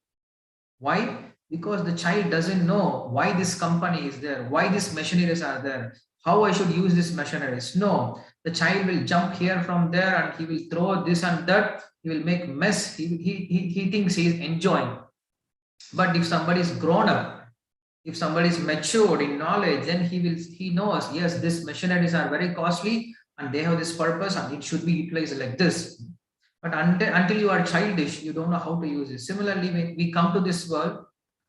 Why? Because the child doesn't know why this company is there, why these machineries are there, how I should use these machineries. No, the child will jump here from there and he will throw this and that. He will make mess. He thinks he is enjoying. But if somebody is grown up, if somebody is matured in knowledge, then he knows, yes, these machineries are very costly and they have this purpose and it should be utilized like this. But until you are childish, you don't know how to use it. Similarly, when we come to this world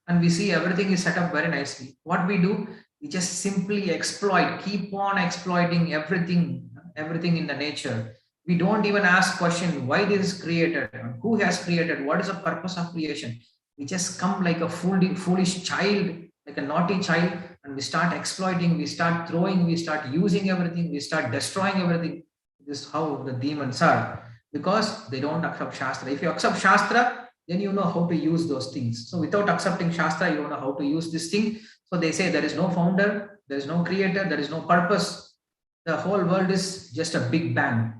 and we see everything is set up very nicely, what we do, we just simply exploit, keep on exploiting everything in the nature. We don't even ask question why this is created, who has created, what is the purpose of creation. We just come like a foolish child, like a naughty child, and we start exploiting, we start throwing, we start using everything, we start destroying everything. This is how the demons are, because they don't accept Shastra. If you accept Shastra, then you know how to use those things. So without accepting Shastra, you don't know how to use this thing. So they say there is no founder, there is no creator, there is no purpose. The whole world is just a big bang.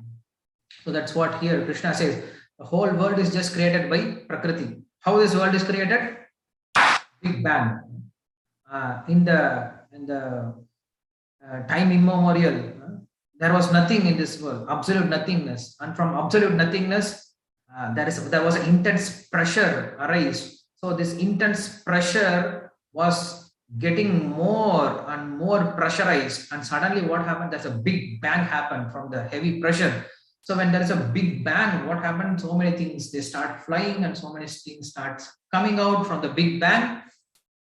So that's what here Krishna says. The whole world is just created by Prakriti. How this world is created? Big bang. In the time immemorial, there was nothing in this world, absolute nothingness, and from absolute nothingness, there was an intense pressure arise. So this intense pressure was getting more and more pressurized, and suddenly what happened? There's a big bang happened from the heavy pressure. So when there is a big bang, what happened? So many things, they start flying, and so many things start coming out from the big bang.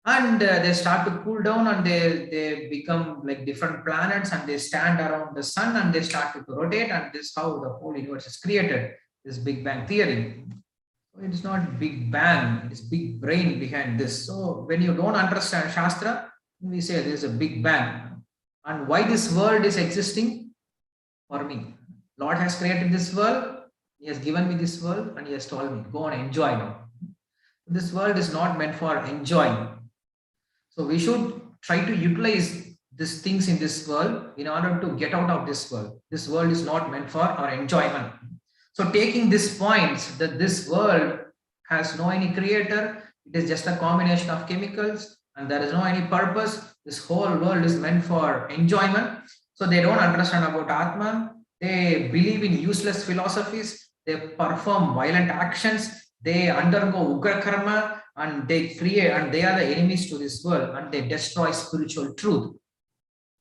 And they start to cool down, and they become like different planets, and they stand around the sun, and they start to rotate, and this is how the whole universe is created, this Big Bang theory. So it is not Big Bang, it is big brain behind this. So when you don't understand Shastra, we say there is a Big Bang. And why this world is existing? For me. Lord has created this world, He has given me this world, and He has told me, go and enjoy now. This world is not meant for enjoying. So we should try to utilize these things in this world in order to get out of this world. This world is not meant for our enjoyment. So taking these points that this world has no any creator, it is just a combination of chemicals and there is no any purpose. This whole world is meant for enjoyment. So they don't understand about Atma. They believe in useless philosophies. They perform violent actions. They undergo ugra karma and they create, and they are the enemies to this world and they destroy spiritual truth.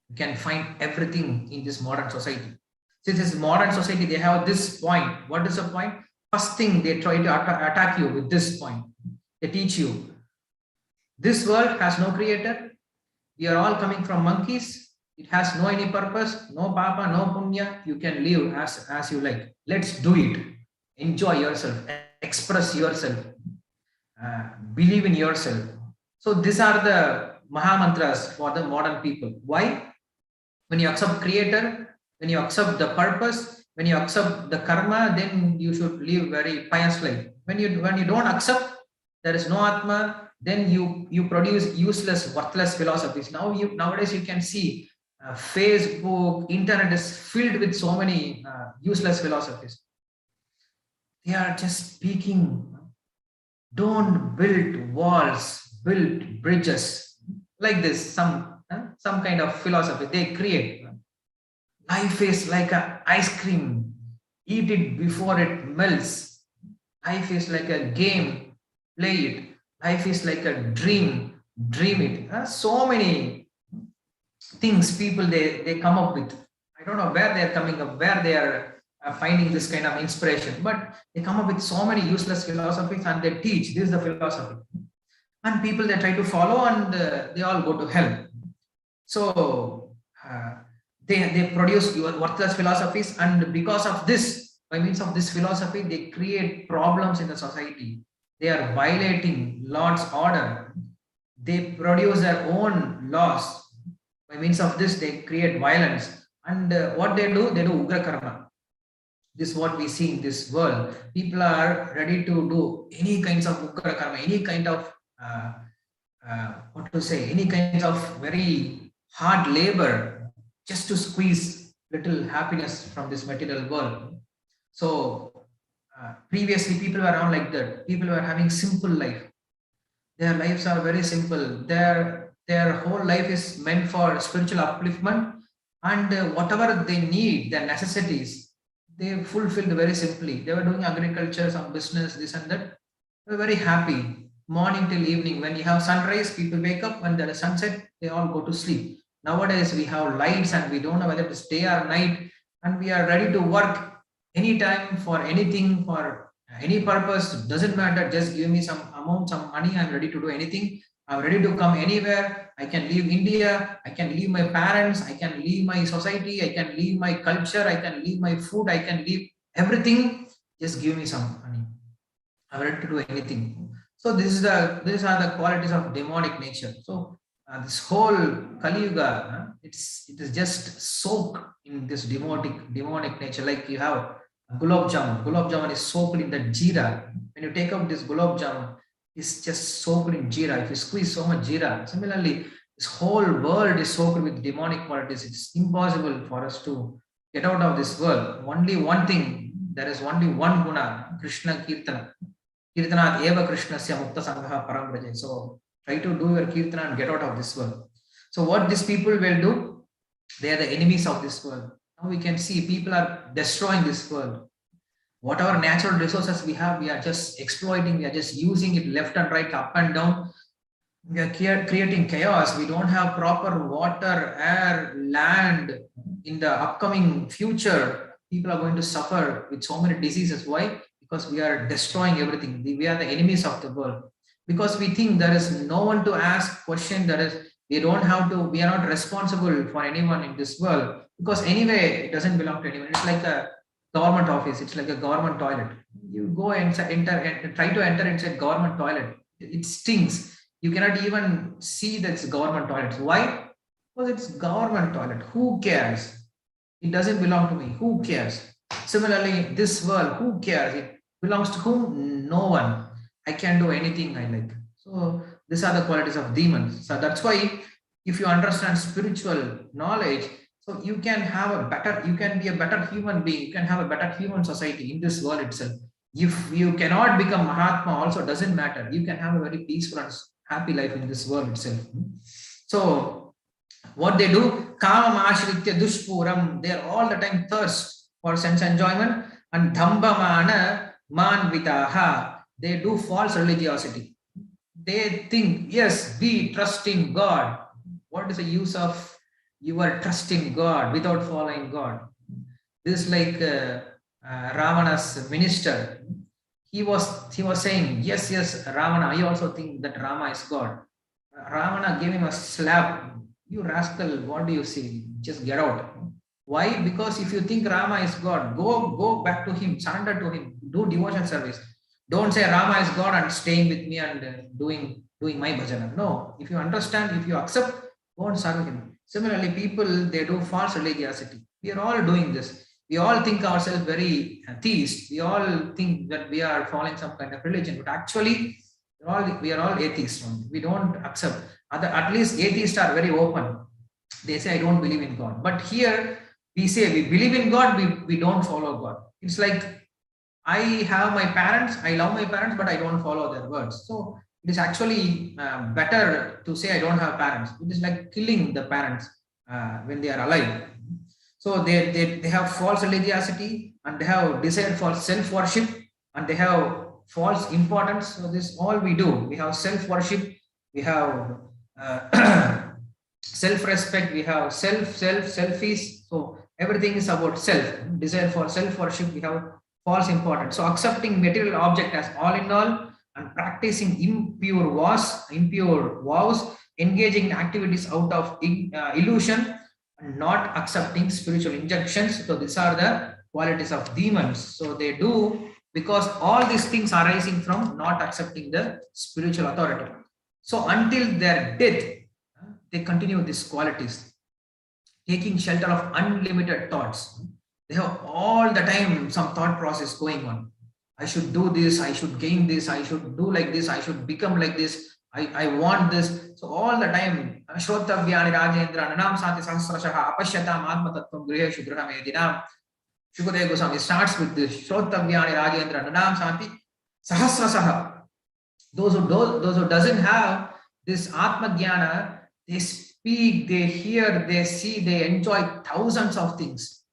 You can find everything in this modern society. Since this modern society, they have this point. What is the point? First thing, they try to attack you with this point. They teach you this world has no creator. We are all coming from monkeys. It has no any purpose, no papa, no punya. You can live as you like. Let's do it. Enjoy yourself, express yourself, believe in yourself. So these are the Maha Mantras for the modern people. Why? When you accept creator, when you accept the purpose, when you accept the karma, then you should live very pious life. When you don't accept, there is no Atma, then you produce useless, worthless philosophies. Nowadays you can see Facebook, internet is filled with so many useless philosophies. They are just speaking. Don't build walls, build bridges. Like this, some kind of philosophy they create. Life is like an ice cream. Eat it before it melts. Life is like a game. Play it. Life is like a dream. Dream it. So many things people they come up with. I don't know where they are coming up, where they are finding this kind of inspiration, but they come up with so many useless philosophies and they teach this is the philosophy. And people they try to follow and they all go to hell. So they produce worthless philosophies, and because of this, by means of this philosophy, they create problems in the society. They are violating Lord's order. They produce their own laws. By means of this, they create violence. And what they do ugra karma. This is what we see in this world. People are ready to do any kinds of ugra karma, any kind of any kinds of very hard labor just to squeeze little happiness from this material world. So previously people were around like that. People were having simple life. Their lives are very simple. Their whole life is meant for spiritual upliftment, and whatever they need, their necessities, they fulfilled very simply. They were doing agriculture, some business, this and that. They were very happy. Morning till evening. When you have sunrise, people wake up. When there is sunset, they all go to sleep. Nowadays, we have lights and we don't know whether to stay or night, and we are ready to work anytime for anything, for any purpose. Doesn't matter. Just give me some amount, some money. I'm ready to do anything. I'm ready to come anywhere. I can leave India. I can leave my parents. I can leave my society. I can leave my culture. I can leave my food. I can leave everything. Just give me some money. I'm ready to do anything. So these are the qualities of demonic nature. So this whole Kali Yuga, it is just soaked in this demonic nature. Like you have gulab jamun. Gulab jamun is soaked in the jeera. When you take out this gulab jamun, it's just soaked in jeera. If you squeeze so much jeera, similarly, this whole world is soaked with demonic qualities. It's impossible for us to get out of this world. Only one thing, there is only one guna, Krishna Kirtana. Kirtanat eva Krishnasya mukta sangha param braje. So try to do your Kirtana and get out of this world. So what these people will do, they are the enemies of this world. Now we can see people are destroying this world. Whatever natural resources we have, we are just exploiting, we are just using it left and right, up and down. We are creating chaos. We don't have proper water, air, land. In the upcoming future, people are going to suffer with so many diseases. Why? Because we are destroying everything. We are the enemies of the world. Because we think there is no one to ask question. We don't have to, we are not responsible for anyone in this world. Because anyway, it doesn't belong to anyone. It's like a government office. It's like a government toilet. You go and try to enter inside government toilet. It stinks. You cannot even see that it's government toilet. Why? Because it's government toilet. Who cares? It doesn't belong to me. Who cares? Similarly, this world, who cares? It belongs to whom? No one. I can do anything I like. So these are the qualities of demons. So that's why if you understand spiritual knowledge, so you can have a better, you can be a better human being, you can have a better human society in this world itself. If you cannot become Mahatma, also doesn't matter. You can have a very peaceful and happy life in this world itself. So what they do, kama ashritya dushpuram, they are all the time thirst for sense enjoyment, and dhambamana manvitaha, they do false religiosity. They think, yes, we trust in God. What is the use of your trust in God without following God? This is like Ravana's minister. He was saying, yes, Ravana, I also think that Rama is God. Ravana gave him a slap. You rascal, what do you see? Just get out. Why? Because if you think Rama is God, go back to him, surrender to him, do devotion service. Don't say Rama is God and staying with me and doing my bhajana. No, if you understand, if you accept, go and serve him. Similarly, people, they do false religiosity. We are all doing this. We all think ourselves very theist. We all think that we are following some kind of religion, but actually, we are all atheists. We don't accept. At least atheists are very open. They say, I don't believe in God. But here, we say we believe in God, we don't follow God. It's like, I have my parents, I love my parents, but I don't follow their words. So it is actually better to say I don't have parents. It is like killing the parents when they are alive. So they have false religiosity, and they have desire for self-worship, and they have false importance. So this all we do. We have self-worship, we have self-respect, we have selfish. So everything is about self. Desire for self-worship, we have false importance. So accepting material object as all in all, and practicing impure vows, engaging in activities out of illusion, and not accepting spiritual injunctions. So these are the qualities of demons. So they do, because all these things are arising from not accepting the spiritual authority. So until their death, they continue these qualities, taking shelter of unlimited thoughts. They have all the time some thought process going on. I should do this, I should gain this, I should do like this, I should become like this, I want this. So all the time, Shrotavyani Rajendra, Nanam Santi Sahasrashaha, Apashyatam Atma Tattvam Griheshu Grahamedinam. Shukadeva Goswami starts with this, Shrotavyani Rajendra, Nanam Santi Sahasrasaha. Those who doesn't have this Atma Jnana, they speak, they hear, they see, they enjoy thousands of things.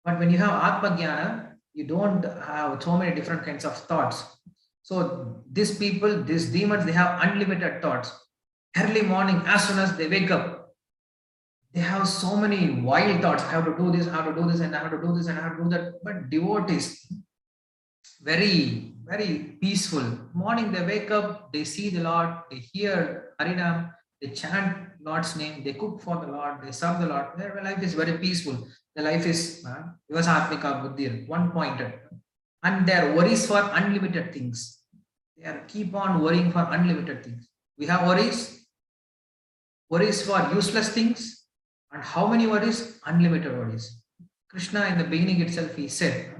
But when you have Atma Jnana, you don't have so many different kinds of thoughts. So these people, these demons, they have unlimited thoughts. Early morning, as soon as they wake up, they have so many wild thoughts. I have to do this, I have to do this, and I have to do this, and I have to do that. But devotees, very, very peaceful. Morning they wake up, they see the Lord, they hear Harinam, they chant Lord's name, they cook for the Lord, they serve the Lord. Their life is very peaceful. The life is Devasampathy buddhi, one-pointed. And their worries for unlimited things. They are keep on worrying for unlimited things. We have worries for useless things. And how many worries? Unlimited worries. Krishna in the beginning itself, he said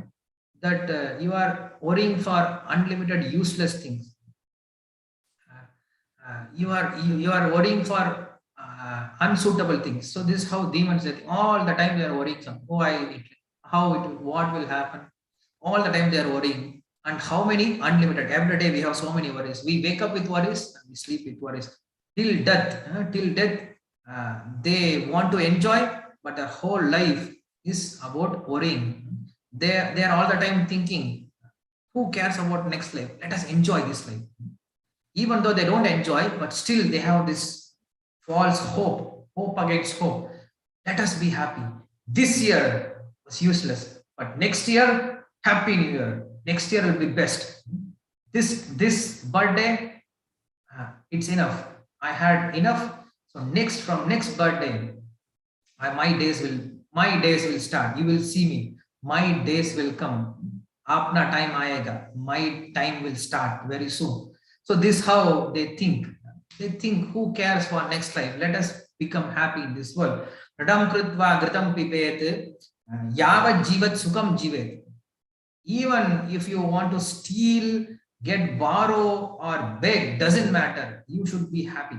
that you are worrying for unlimited useless things. You are worrying for unsuitable things. So this is how demons say, all the time they are worrying. What will happen? All the time they are worrying. And how many? Unlimited. Every day we have so many worries. We wake up with worries and we sleep with worries. Till death, they want to enjoy, but their whole life is about worrying. They are all the time thinking, who cares about next life? Let us enjoy this life. Even though they don't enjoy, but still they have this false hope against hope. Let us be happy. This year was useless, but next year, happy new year. Next year will be best. This birthday, it's enough. I had enough. So from next birthday, my days will start. You will see me. My days will come. Apna time aayega. My time will start very soon. So this is how they think. They think, who cares for next life? Let us become happy in this world. Radam krutva gritam pipet yavat jivat sukham jivet. Even if you want to steal get, borrow or beg, doesn't matter. You should be happy.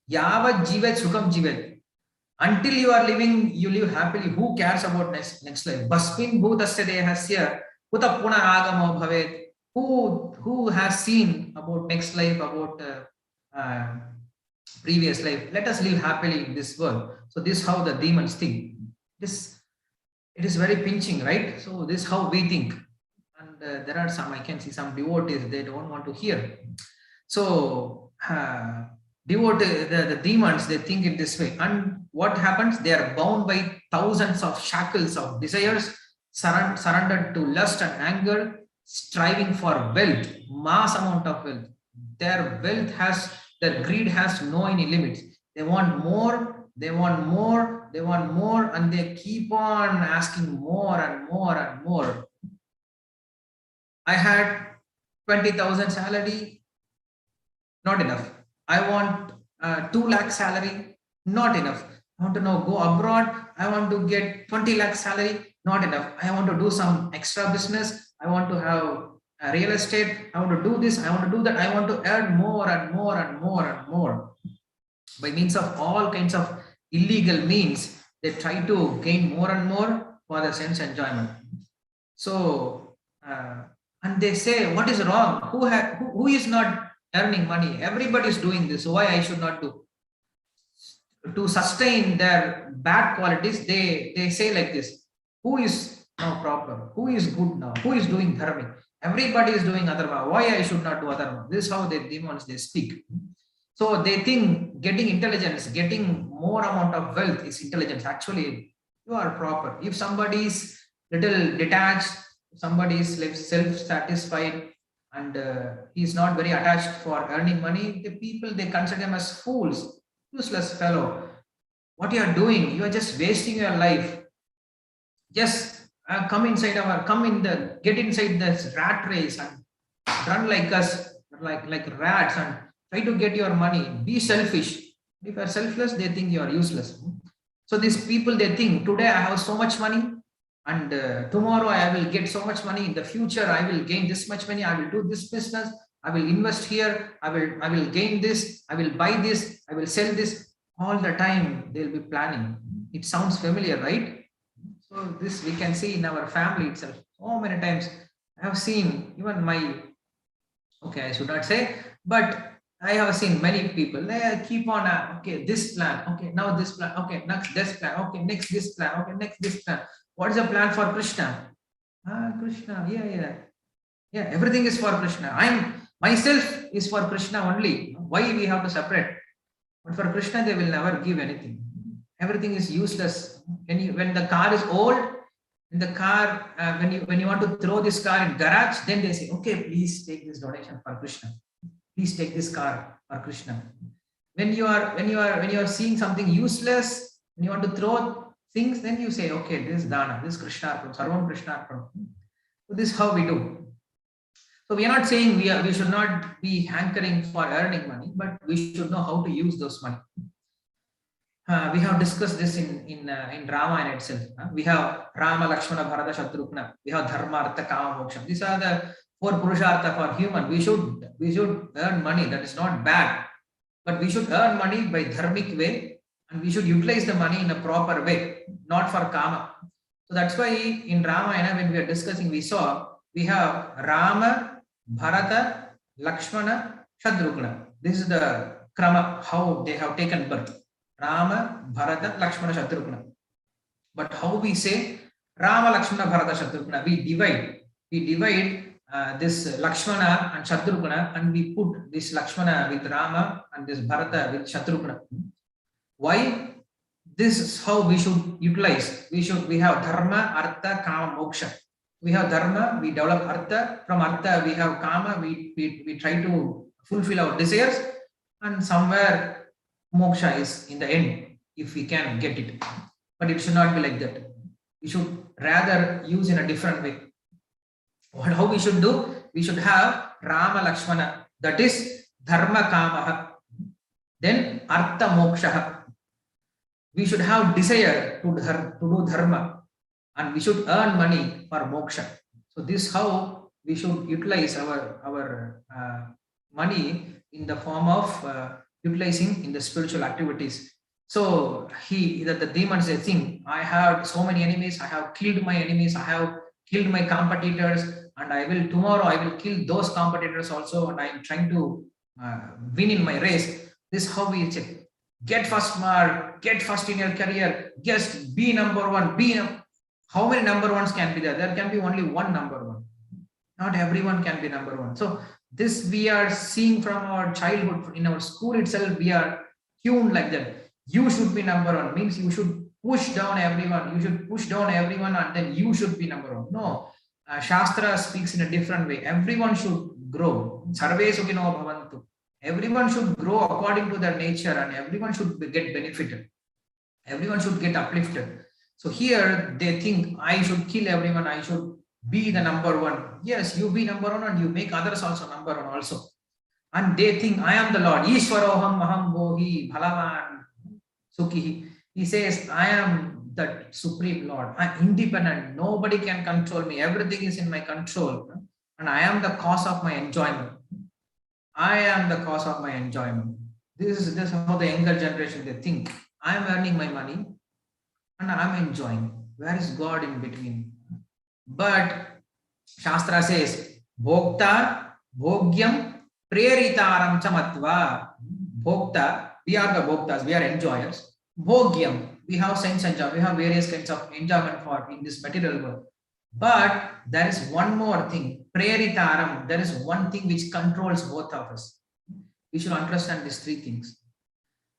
Yavat jivet sukham jivet. Until you are living, you live happily. Who cares about next life? Basmin bhutasya dehasya kuta puna agamo bhavet. Who has seen about next life, about previous life? Let us live happily in this world. So this is how the demons think. It is very pinching, right? So this is how we think. And there are some, I can see some devotees, they don't want to hear. So the demons, they think it this way. And what happens? They are bound by thousands of shackles of desires, surrendered to lust and anger, striving for wealth, mass amount of wealth. Their greed has no any limits. They want more, they want more, they want more, and they keep on asking more and more and more. I had 20,000 salary, not enough. I want 2 lakh salary, not enough. I want to now go abroad. I want to get 20 lakh salary, not enough. I want to do some extra business. I want to have real estate. I want to do this. I want to do that. I want to earn more and more and more and more. By means of all kinds of illegal means, they try to gain more and more for the sense enjoyment. So, and they say, what is wrong? Who is not earning money? Everybody is doing this. So why I should not do? To sustain their bad qualities, they say like this: who is now proper? Who is good now? Who is doing dharma? Everybody is doing adharma. Why I should not do adharma? This is how the demons they speak. So they think getting intelligence, getting more amount of wealth is intelligence. Actually, you are proper. If somebody is little detached, somebody is self-satisfied, and he is not very attached for earning money, the people, they consider him as fools, useless fellow. What you are doing, you are just wasting your life. Just get inside this rat race and run like us, like rats, and try to get your money. Be selfish. If you are selfless, they think you are useless. So these people, they think, today I have so much money, and tomorrow I will get so much money. In the future, I will gain this much money. I will do this business. I will invest here. I will gain this. I will buy this. I will sell this. All the time they will be planning. It sounds familiar, right? So this we can see in our family itself. So many times I have seen, even okay, I should not say, but I have seen many people, they keep on, okay, this plan, okay, now this plan, okay, next this plan, okay, next this plan, okay, next this plan. What is the plan for Krishna? Krishna, yeah, everything is for Krishna. Myself is for Krishna only. Why we have to separate? But for Krishna, they will never give anything. Everything is useless. When the car is old, in the car, when you want to throw this car in garage, then they say, okay, please take this donation for Krishna. Please take this car for Krishna. When you are seeing something useless, when you want to throw things, then you say, okay, this is dana, this is Krishna, Sarvam Krishna. So this is how we do. So we are not saying we should not be hankering for earning money, but we should know how to use those money. We have discussed this in Ramayana itself. We have Rama, Lakshmana, Bharata, Shatrugna. We have Dharma, Artha, Kama, Moksha. These are the 4 Purushartha for human. We should earn money. That is not bad, but we should earn money by dharmic way, and we should utilize the money in a proper way, not for Kama. So that's why in Ramayana, when we are discussing, we have Rama, Bharata, Lakshmana, Shatrugna. This is the krama, how they have taken birth. Rama, Bharata, Lakshmana, Shatrugna. But how we say Rama, Lakshmana, Bharata, Shatrugna? We divide this Lakshmana and Shatrugna, and we put this Lakshmana with Rama and this Bharata with Shatrugna. Why? This is how we should utilize. We have Dharma, Artha, Kama, Moksha. We have Dharma, we develop Artha. From Artha, we have Kama, we try to fulfill our desires, and somewhere Moksha is in the end, if we can get it. But it should not be like that. We should rather use in a different way. How we should do? We should have Rama, Lakshmana, that is Dharma, Kama, then Artha, Moksha. We should have desire to do Dharma, and we should earn money for Moksha. So this is how we should utilize our money in the form of utilizing in the spiritual activities. So the demons, they think, I have so many enemies, I have killed my enemies, I have killed my competitors, and tomorrow I will kill those competitors also, and I am trying to win in my race. This is how we check. Get first mark, get first in your career, just be number one, how many number ones can be there? There can be only one number one. Not everyone can be number one. So this we are seeing from our childhood. In our school itself, we are tuned like that. You should be number one, means you should push down everyone. You should push down everyone and then you should be number one. No, Shastra speaks in a different way. Everyone should grow. Sarve sukhino bhavantu. Everyone should grow according to their nature and everyone should get benefited. Everyone should get uplifted. So here they think, I should kill everyone, I should be the number one. Yes, you be number one and you make others also number one also. And they think, I am the Lord. Ishwaroham maham bohi bhalavan sukhi. He says, I am the supreme Lord. I am independent. Nobody can control me. Everything is in my control. And I am the cause of my enjoyment. I am the cause of my enjoyment. This is how the younger generation, they think. I am earning my money and I am enjoying. Where is God in between? But Shastra says, Bhokta, Bhogyam, Preritaram Chamatva. Bhokta, we are the Bhoktas, we are enjoyers. Bhogyam, we have sense enjoyment, we have various kinds of enjoyment for in this material world. But there is one more thing, Preritaram, there is one thing which controls both of us. We should understand these three things.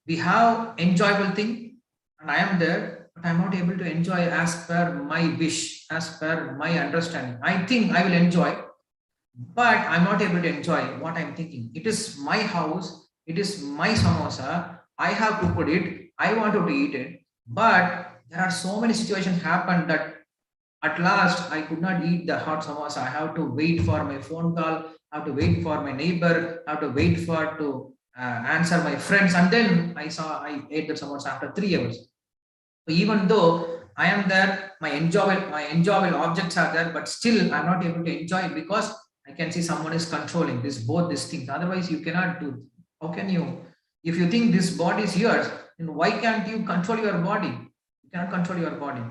We have enjoyable thing, and I am there, but I am not able to enjoy as per my wish, as per my understanding. I think I will enjoy, but I am not able to enjoy what I am thinking. It is my house, it is my samosa, I have cooked it, I wanted to eat it, but there are so many situations happen that at last I could not eat the hot samosa. I have to wait for my phone call, I have to wait for my neighbor, I have to wait for to answer my friends, and then I ate the samosa after 3 hours. So even though I am there, my enjoyable objects are there, but still I'm not able to enjoy it because I can see someone is controlling both these things. Otherwise, you cannot do. How can you? If you think this body is yours, then why can't you control your body? You cannot control your body.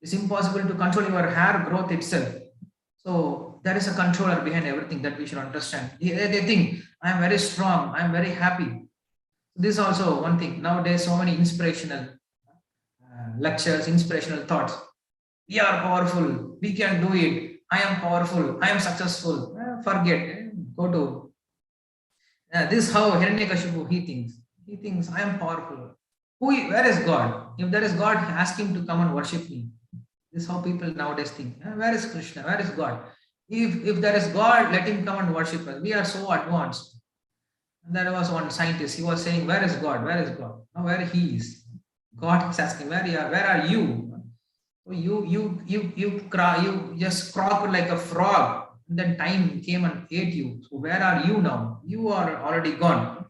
It's impossible to control your hair growth itself. So there is a controller behind everything that we should understand. They think I am very strong, I am very happy. This is also one thing. Nowadays, so many inspirational lectures, inspirational thoughts. We are powerful, we can do it. I am powerful, I am successful. Forget, go to. This is how Hiranyakashipu he thinks. He thinks I am powerful. Where is God? If there is God, ask him to come and worship me. This is how people nowadays think. Where is Krishna? Where is God? If there is God, let him come and worship us. We are so advanced. And there was one scientist. He was saying, "Where is God? Where is God?" Now where he is? God is asking, "Where are you?" So you just croaked like a frog. And then time came and ate you. So where are you now? You are already gone.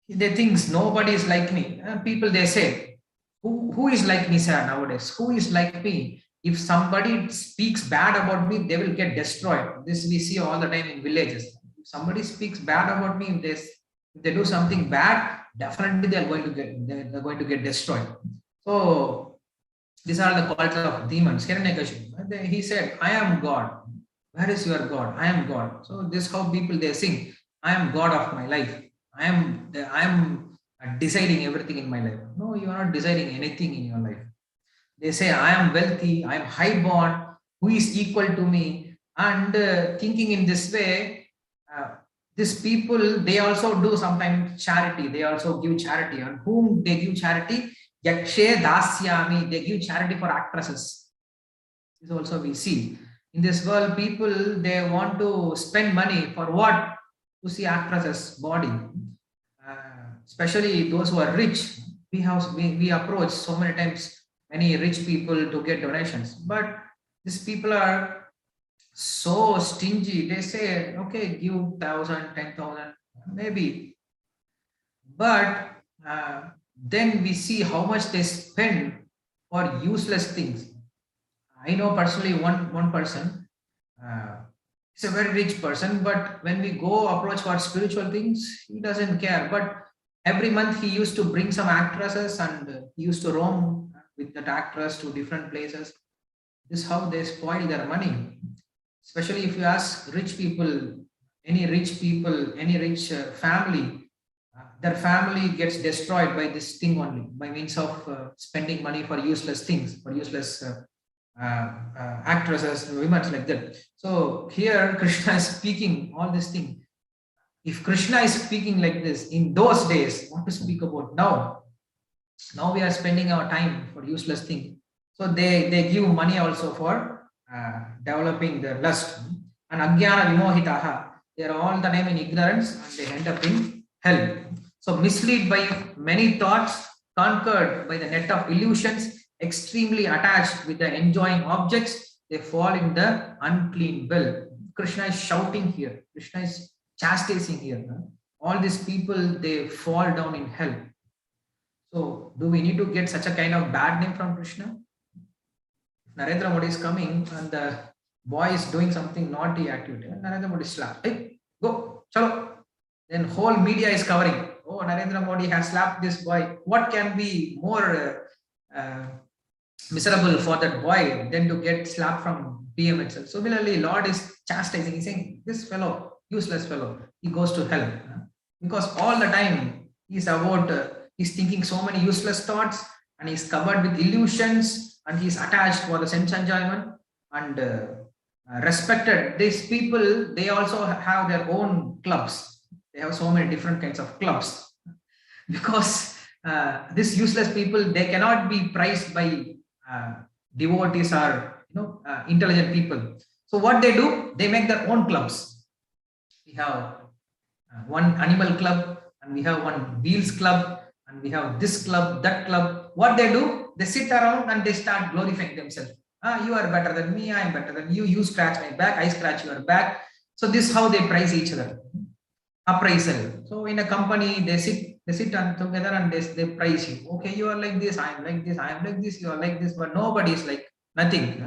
They think nobody is like me. People, they say, who is like me, sir, nowadays? Who is like me? If somebody speaks bad about me, they will get destroyed. This we see all the time in villages. If somebody speaks bad about me, if they do something bad, definitely they're going to get destroyed. So these are the qualities of demons. He said, "I am God." Where is your God? I am God. So this is how people they sing. I am God of my life. I am deciding everything in my life. No, you are not deciding anything in your life. They say, I am wealthy, I am high born, who is equal to me? And thinking in this way, these people, they also do sometimes charity. They also give charity. On whom they give charity? Yakshe dasyami, they give charity for actresses. This also we see. In this world, people, they want to spend money for what? To see actresses' body. Especially those who are rich. We approach so many times many rich people to get donations, but these people are so stingy. They say, okay, give 1,000, 10,000, maybe, but then we see how much they spend for useless things. I know personally one person He's a very rich person, but when we go approach for spiritual things, he doesn't care. But every month he used to bring some actresses and he used to roam with that actress to different places. This is how they spoil their money. Especially if you ask rich people, any rich family, their family gets destroyed by this thing only, by means of spending money for useless things, for useless actresses, women like that. So here Krishna is speaking all this thing. If Krishna is speaking like this in those days, what to speak about now? Now we are spending our time for useless things. So they give money also for developing their lust. And agyana vimohitaha, they are all the time in ignorance and they end up in hell. So misled by many thoughts, conquered by the net of illusions, extremely attached with the enjoying objects, they fall in the unclean well. Krishna is shouting here. Krishna is chastising here. All these people, they fall down in hell. So do we need to get such a kind of bad name from Krishna? If Narendra Modi is coming and the boy is doing something naughty activity, Narendra Modi slapped. Hey, go, chalo. Then whole media is covering. Oh, Narendra Modi has slapped this boy. What can be more miserable for that boy than to get slapped from PM itself? Similarly, Lord is chastising. He's saying, this fellow, useless fellow, he goes to hell. Because all the time he's about, he's thinking so many useless thoughts and he's covered with illusions and he's attached for the sense enjoyment and respected. These people, they also have their own clubs. They have so many different kinds of clubs because these useless people, they cannot be prized by devotees or intelligent people. So what they do, they make their own clubs. We have one animal club and we have one wheels club and we have this club, that club. What they do, they sit around and they start glorifying themselves. You are better than me, I am better than you, you scratch my back, I scratch your back. So this is how they prize each other. Appraisal. So in a company, they sit together and they prize you. Okay, you are like this, I am like this, I am like this, you are like this, but nobody is like nothing.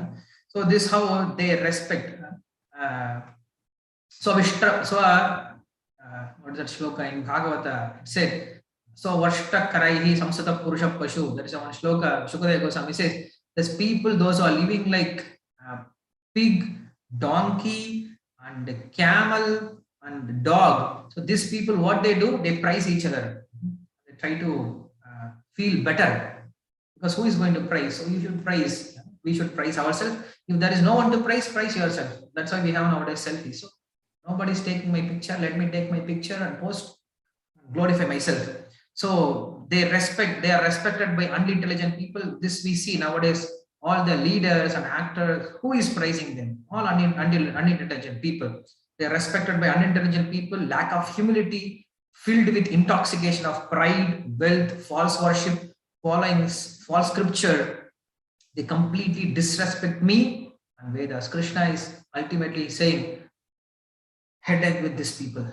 So this is how they respect. What is that shloka in Bhagavata? It said, so Varshta Karaihi Samsata Purusha Pashu. There is one shloka, Shukadeva Goswami says, there's people, those who are living like pig, donkey, and camel, and dog. So these people, what they do, they prize each other. They try to feel better. Because who is going to prize? So you should prize. We should prize ourselves. If there is no one to prize yourself. That's why we have nowadays selfies. So nobody is taking my picture. Let me take my picture and post, glorify myself. So they are respected by unintelligent people. This we see nowadays, all the leaders and actors, who is praising them? All unintelligent people. They are respected by unintelligent people, lack of humility, filled with intoxication of pride, wealth, false worship, following false scripture. They completely disrespect me and Vedas. Krishna is ultimately saying, headache with these people.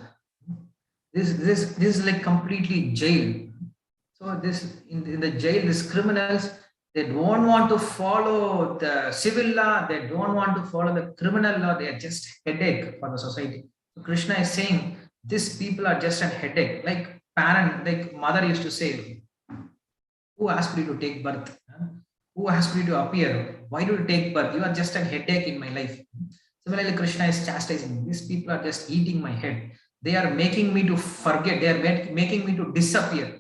This is like completely jail. So this in the jail, these criminals, they don't want to follow the civil law, they don't want to follow the criminal law, they are just headache for the society. So Krishna is saying these people are just a headache. Like mother used to say, who asked you to take birth? Who asked you to appear? Why do you take birth? You are just a headache in my life. Similarly, Krishna is chastising. These people are just eating my head. They are making me to forget. They are making me to disappear.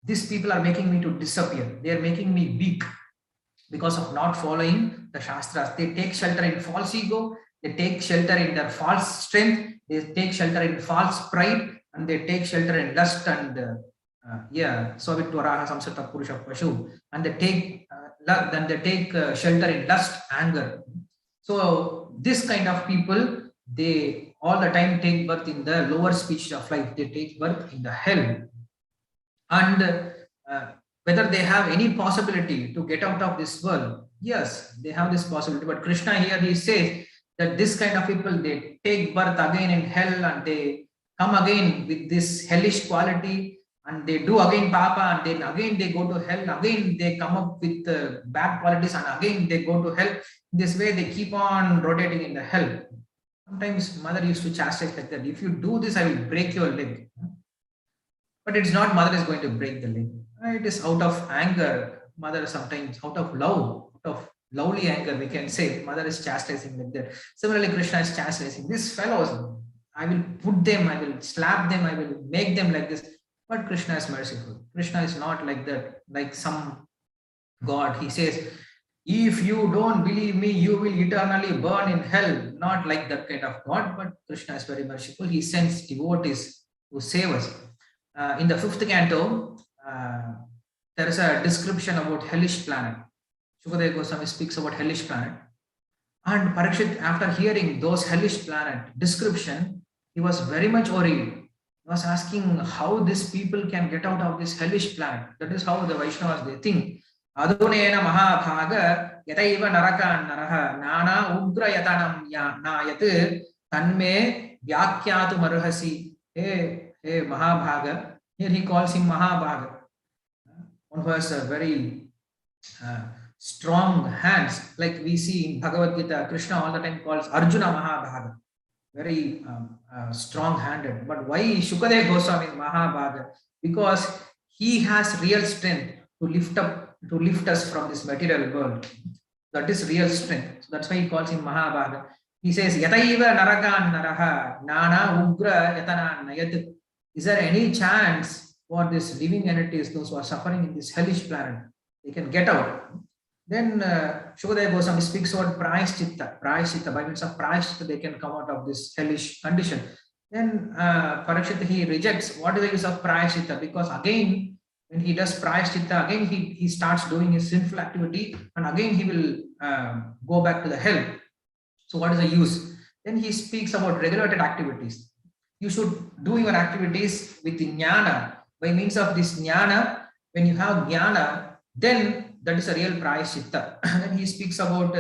These people are making me to disappear. They are making me weak because of not following the Shastras. They take shelter in false ego. They take shelter in their false strength. They take shelter in false pride. And they take shelter in lust and Sovitvaraha Samsata Purusha Pashu. And they take shelter in lust, anger. So this kind of people, they all the time take birth in the lower species of life. They take birth in the hell. And whether they have any possibility to get out of this world, yes, they have this possibility. But Krishna here, he says that this kind of people, they take birth again in hell and they come again with this hellish quality and they do again papa and then again they go to hell, again they come up with bad qualities and again they go to hell. This way they keep on rotating in the hell. Sometimes mother used to chastise like that. If you do this, I will break your leg. But it's not mother is going to break the leg. It is out of anger. Mother sometimes out of love, out of lovely anger, we can say mother is chastising like that. Similarly, Krishna is chastising these fellows. I will put them, I will slap them, I will make them like this. But Krishna is merciful. Krishna is not like that, like some God. He says, if you don't believe me, you will eternally burn in hell. Not like that kind of God, but Krishna is very merciful. He sends devotees to save us. In the 5th canto, there is a description about hellish planet. Shukadeva Goswami speaks about hellish planet. And Parikshit, after hearing those hellish planet description, he was very much worried. He was asking how these people can get out of this hellish planet. That is how the Vaishnavas, they think. Adunena Mahabhaga Yataiva Naraka Naraha Nana Ugra Yatanam Nayat Tanme Vyakyatu Marhasi. Hey Mahabhaga. Here he calls him Mahabhaga. One who has a very strong hands, like we see in Bhagavad Gita. Krishna all the time calls Arjuna Mahabhaga, very strong-handed. But why Shukadeva Goswami is Mahabhaga? Because he has real strength to lift us from this material world. That is real strength. So that's why he calls him Mahabhaga. He says, Yataiva Narakan Naraha Nana Ugra Yatana Nayat. Is there any chance for these living entities, those who are suffering in this hellish planet, they can get out? Then Shukadeva Goswami speaks about Prayaschitta. Prayaschitta, by means of Prayaschitta, they can come out of this hellish condition. Then Parikshit, he rejects what is the use of Prayaschitta, because again, when he does Prayaschitta, again he starts doing his sinful activity, and again he will go back to the hell. So what is the use? Then he speaks about regulated activities. You should do your activities with jnana. By means of this jnana, when you have jnana, then that is a real prayaschitta. Then he speaks about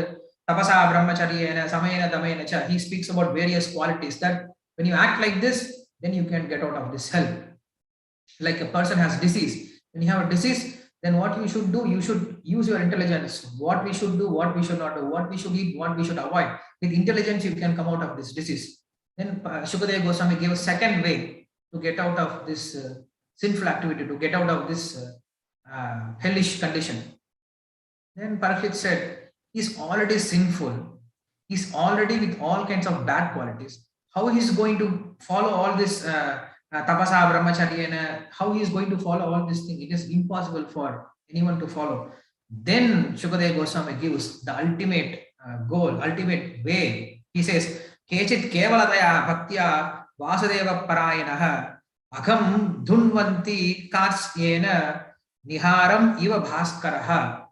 tapasa, brahmacharya, samayena, damena cha. He speaks about various qualities that when you act like this, then you can get out of this hell. Like a person has disease. When you have a disease, then what you should do, you should use your intelligence. What we should do, what we should not do, what we should eat, what we should avoid. With intelligence, you can come out of this disease. Then Shukadeva Goswami gave a second way to get out of this sinful activity, to get out of this hellish condition. Then Parikshit said, he's already sinful. He's already with all kinds of bad qualities. How he's going to follow all this tapasa, brahmacharya, how he is going to follow all this thing? It is impossible for anyone to follow. Then Shukadeva Goswami gives the ultimate goal, ultimate way. He says, Kechit kevalataya bhaktya vasudeva parayanaha agham dhunvanti karsyena niharam iva bhaskaraha.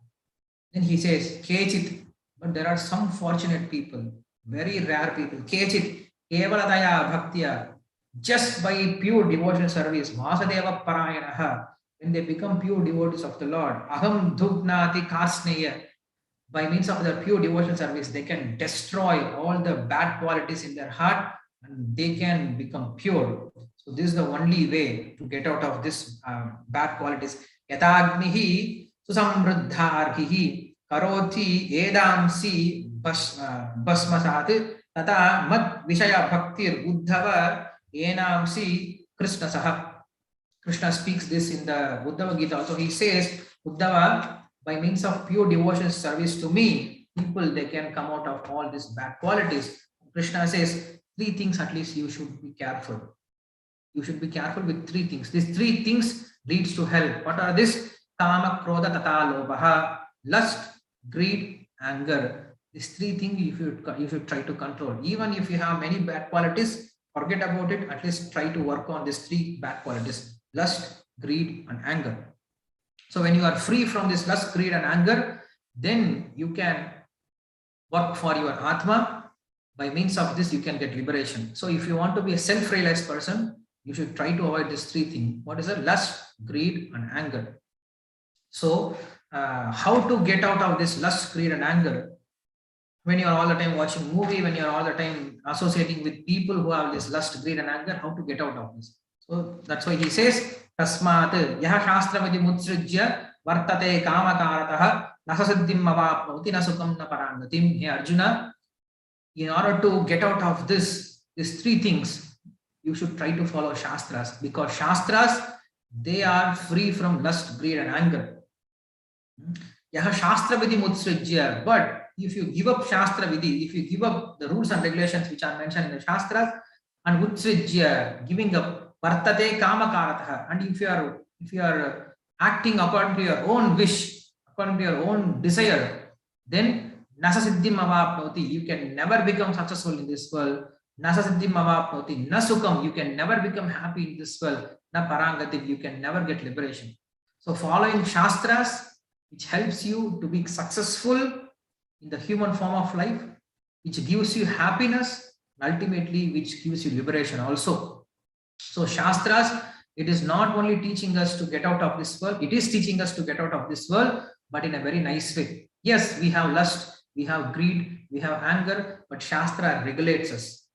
Then he says, Kechit, but there are some fortunate people, very rare people. Kechit kevalataya bhaktya, just by pure devotional service, vasudeva parayanaha, when they become pure devotees of the Lord, aham dhugnati karsneya, by means of their pure devotional service, they can destroy all the bad qualities in their heart and they can become pure. So this is the only way to get out of this bad qualities. Yatagnihi susamruddharhihi karoti edamsi basmasat tata mad vishaya bhaktir uddhava enamsi krishna saha. Krishna speaks this in the Uddhava Gita also. He says, Uddhava, by means of pure devotional service to me, people, they can come out of all these bad qualities. Krishna says, 3 things at least you should be careful. You should be careful with 3 things. These 3 things leads to hell. What are these? Kama, krodha, tata, lobaha, lust, greed, anger. These 3 things you should try to control. Even if you have many bad qualities, forget about it. At least try to work on these 3 bad qualities: lust, greed, and anger. So when you are free from this lust, greed, and anger, then you can work for your Atma. By means of this, you can get liberation. So if you want to be a self-realized person, you should try to avoid these 3 things. What is it? Lust, greed, and anger. So how to get out of this lust, greed, and anger? When you are all the time watching movie, when you are all the time associating with people who have this lust, greed, and anger, how to get out of this? So that's why he says, Tasmat yaha shastravadi mutsrijya vartate kamakarataha nasasiddhim avapnoti nasukam na parangatim. Hey Arjuna, in order to get out of these three things, you should try to follow Shastras, because Shastras, they are free from lust, greed and anger. Yaha Shastra Vidhi Mutsrijya. But if you give up Shastra Vidhi, if you give up the rules and regulations which are mentioned in the Shastras, and Utsrijya, giving up, Vartate Kamakaratha, and if you are acting according to your own wish, according to your own desire, then Nasa Siddhim Avapnoti, you can never become successful in this world. Nasa Siddhim Avapnoti, Nasukam, you can never become happy in this world. Na Parangati, you can never get liberation. So following Shastras, which helps you to be successful in the human form of life, which gives you happiness, and ultimately which gives you liberation also. So Shastras, it is not only teaching us to get out of this world, it is teaching us to get out of this world, but in a very nice way. Yes, we have lust, we have greed, we have anger, but Shastra regulates us.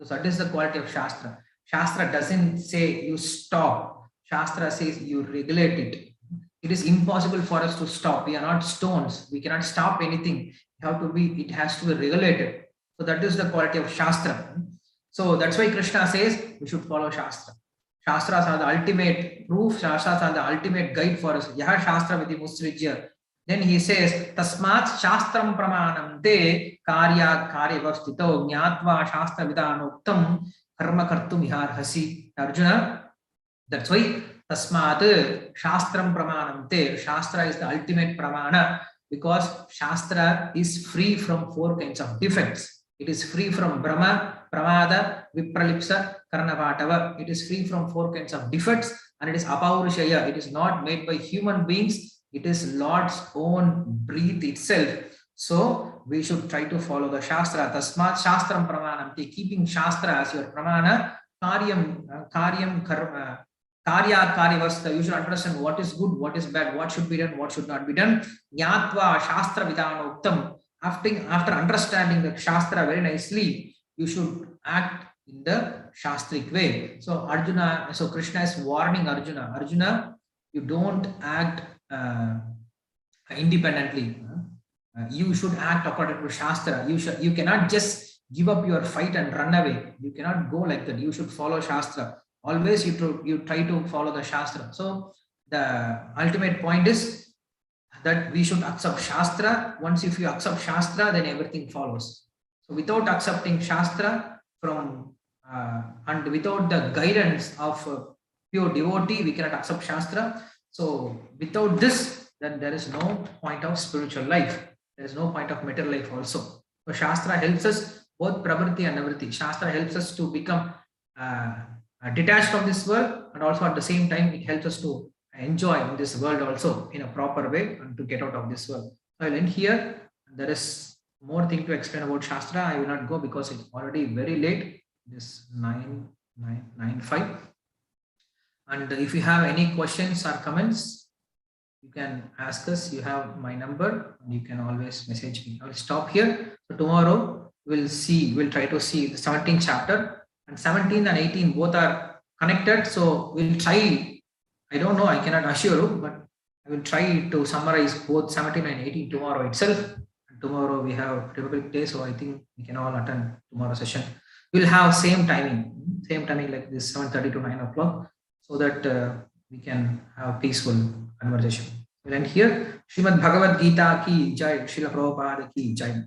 So that is the quality of Shastra. Shastra doesn't say you stop. Shastra says you regulate it. It is impossible for us to stop. We are not stones. We cannot stop anything. It has to be regulated. So that is the quality of Shastra. So that's why Krishna says we should follow Shastra. Shastras are the ultimate proof. Shastras are the ultimate guide for us. Yaha Shastra Vidhi Musrijya. Then he says, Tasmat Shastram Pramanam Te Karya Karyavastito Jnatva Shastra Vidanuktam Karma Kartum Iharhasi. Arjuna, that's why Tasmat Shastram Pramanam Te. Shastra is the ultimate Pramana, because Shastra is free from four kinds of defects. It is free from Brahma, Pramada, Vipralipsa, Karnavatava. It is free from four kinds of defects, and it is Apaurishaya. It is not made by human beings. It is Lord's own breath itself. So we should try to follow the Shastra. Tasmat Shastram Pramanam Te. Keeping Shastra as your Pramana. Karyam Karma. Karya Karyavastha. You should understand what is good, what is bad, what should be done, what should not be done. Jnatva Shastra Vidanuktam. After understanding the Shastra very nicely, you should act in the Shastric way. So Krishna is warning Arjuna. Arjuna, you don't act independently. You should act according to Shastra. You cannot just give up your fight and run away. You cannot go like that. You should follow Shastra. Always you try to follow the Shastra. So the ultimate point is that we should accept Shastra. Once if you accept Shastra, then everything follows. So without accepting Shastra and without the guidance of pure devotee, we cannot accept Shastra. So without this, then there is no point of spiritual life. There is no point of material life also. So Shastra helps us both pravriti and nivritti. Shastra helps us to become detached from this world, and also at the same time it helps us to enjoy in this world also in a proper way and to get out of this world. So I'll end here. There is more thing to explain about Shastra. I will not go because it's already very late. It is 9:05. And if you have any questions or comments, you can ask us. You have my number and you can always message me. I will stop here. So tomorrow we'll try to see the 17th chapter, and 17 and 18 both are connected. So we'll try. I don't know, I cannot assure you, but I will try to summarize both 17 and 18 tomorrow itself. And tomorrow we have Republic Day, so I think we can all attend tomorrow's session. We'll have same timing like this, 7:30 to 9 o'clock, so that we can have peaceful conversation. We'll end here. Srimad Bhagavad Gita ki jai, Srila Prabhupada ki jai.